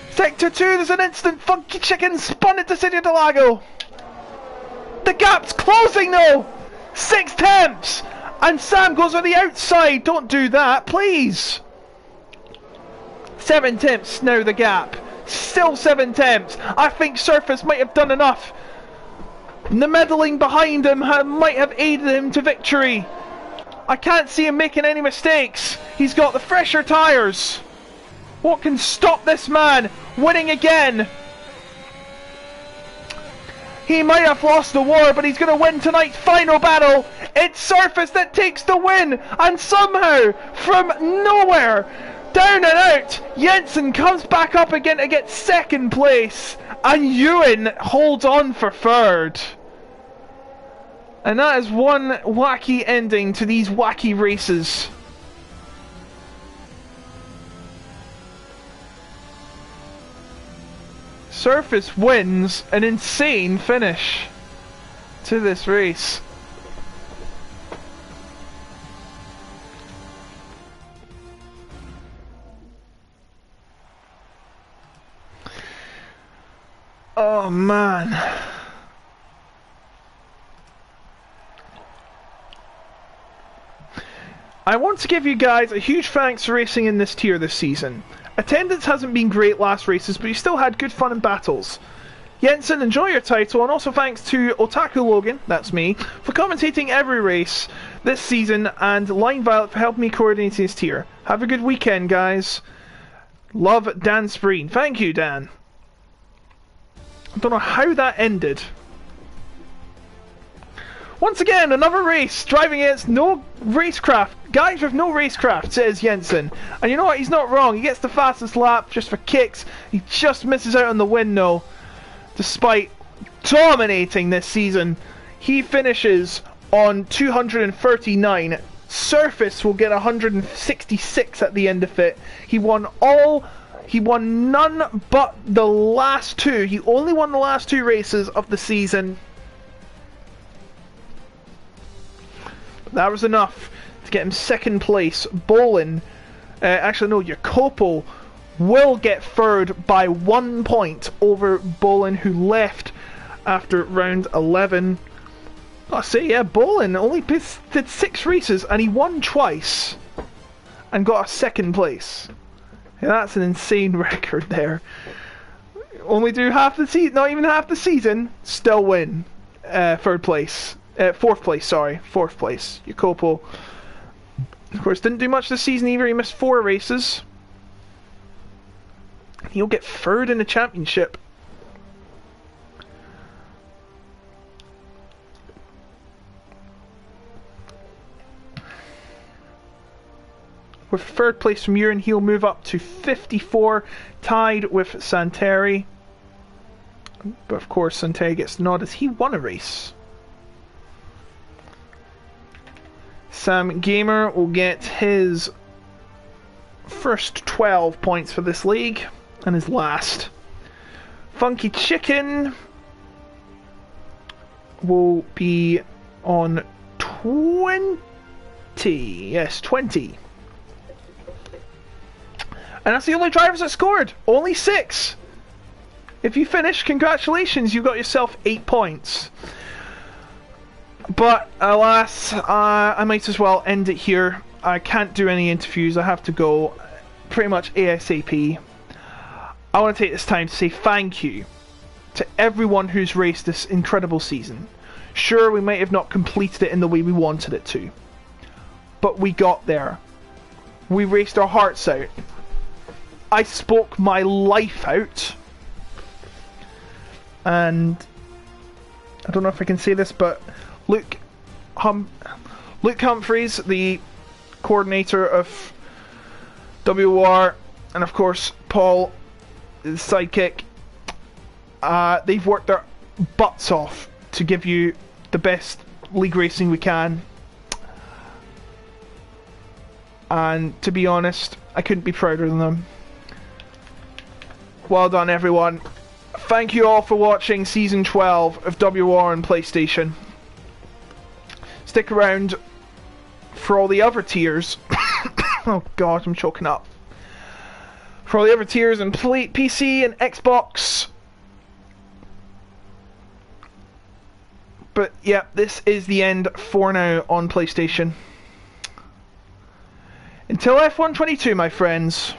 Sector 2, there's an instant. Funky Chicken spun into City of Delago. The gap's closing though. 6 tenths. And Sam goes on the outside. Don't do that, please. 7 tenths now the gap. Still 7 tenths. I think Surface might have done enough. The meddling behind him might have aided him to victory. I can't see him making any mistakes. He's got the fresher tyres. What can stop this man winning again? He might have lost the war, but he's going to win tonight's final battle. It's Surface that takes the win, and somehow, from nowhere, down and out, Jensen comes back up again to get second place, and Uren holds on for third. And that is one wacky ending to these wacky races. Surface wins an insane finish to this race. Oh man. I want to give you guys a huge thanks for racing in this tier this season. Attendance hasn't been great last races, but you still had good fun in battles. Jensen, enjoy your title, and also thanks to Otaku Logan, that's me, for commentating every race this season, and Line Violet for helping me coordinate this tier. Have a good weekend, guys. Love, Dan Spreen. Thank you, Dan. I don't know how that ended. Once again, another race, driving against no racecraft. Guys with no racecraft, says Jensen. And you know what, he's not wrong. He gets the fastest lap just for kicks. He just misses out on the win though. Despite dominating this season. He finishes on 239. Surface will get 166 at the end of it. He won none but the last two. He only won the last 2 races of the season. That was enough to get him second place. Bolin, actually no, Jacopo will get third by 1 point over Bolin, who left after round 11. I say, yeah, Bolin only did 6 races and he won twice and got a second place. Yeah, that's an insane record there. Only do half the season, not even half the season, still win third place. 4th place, sorry. 4th place. Jacopo, of course, didn't do much this season either. He missed 4 races. He'll get third in the championship. With 3rd place from Uren, he'll move up to 54, tied with Santeri. But of course, Santeri gets the nod as he won a race. Sam Gamer will get his first 12 points for this league, and his last. Funky Chicken will be on 20. Yes, 20. And that's the only drivers that scored. Only 6. If you finish, congratulations, you got yourself 8 points. But alas, I might as well end it here. I can't do any interviews. I have to go pretty much ASAP. I want to take this time to say thank you to everyone who's raced this incredible season. Sure, we might have not completed it in the way we wanted it to, but we got there. We raced our hearts out. I spoke my life out. And I don't know if I can say this, but Luke Humphreys, the coordinator of WOR, and of course Paul, the sidekick, they've worked their butts off to give you the best league racing we can. And to be honest, I couldn't be prouder than them. Well done, everyone. Thank you all for watching Season 12 of WOR on PlayStation. Stick around for all the other tiers. Oh god, I'm choking up. For all the other tiers in PC and Xbox. But yeah, this is the end for now on PlayStation. Until F122, my friends.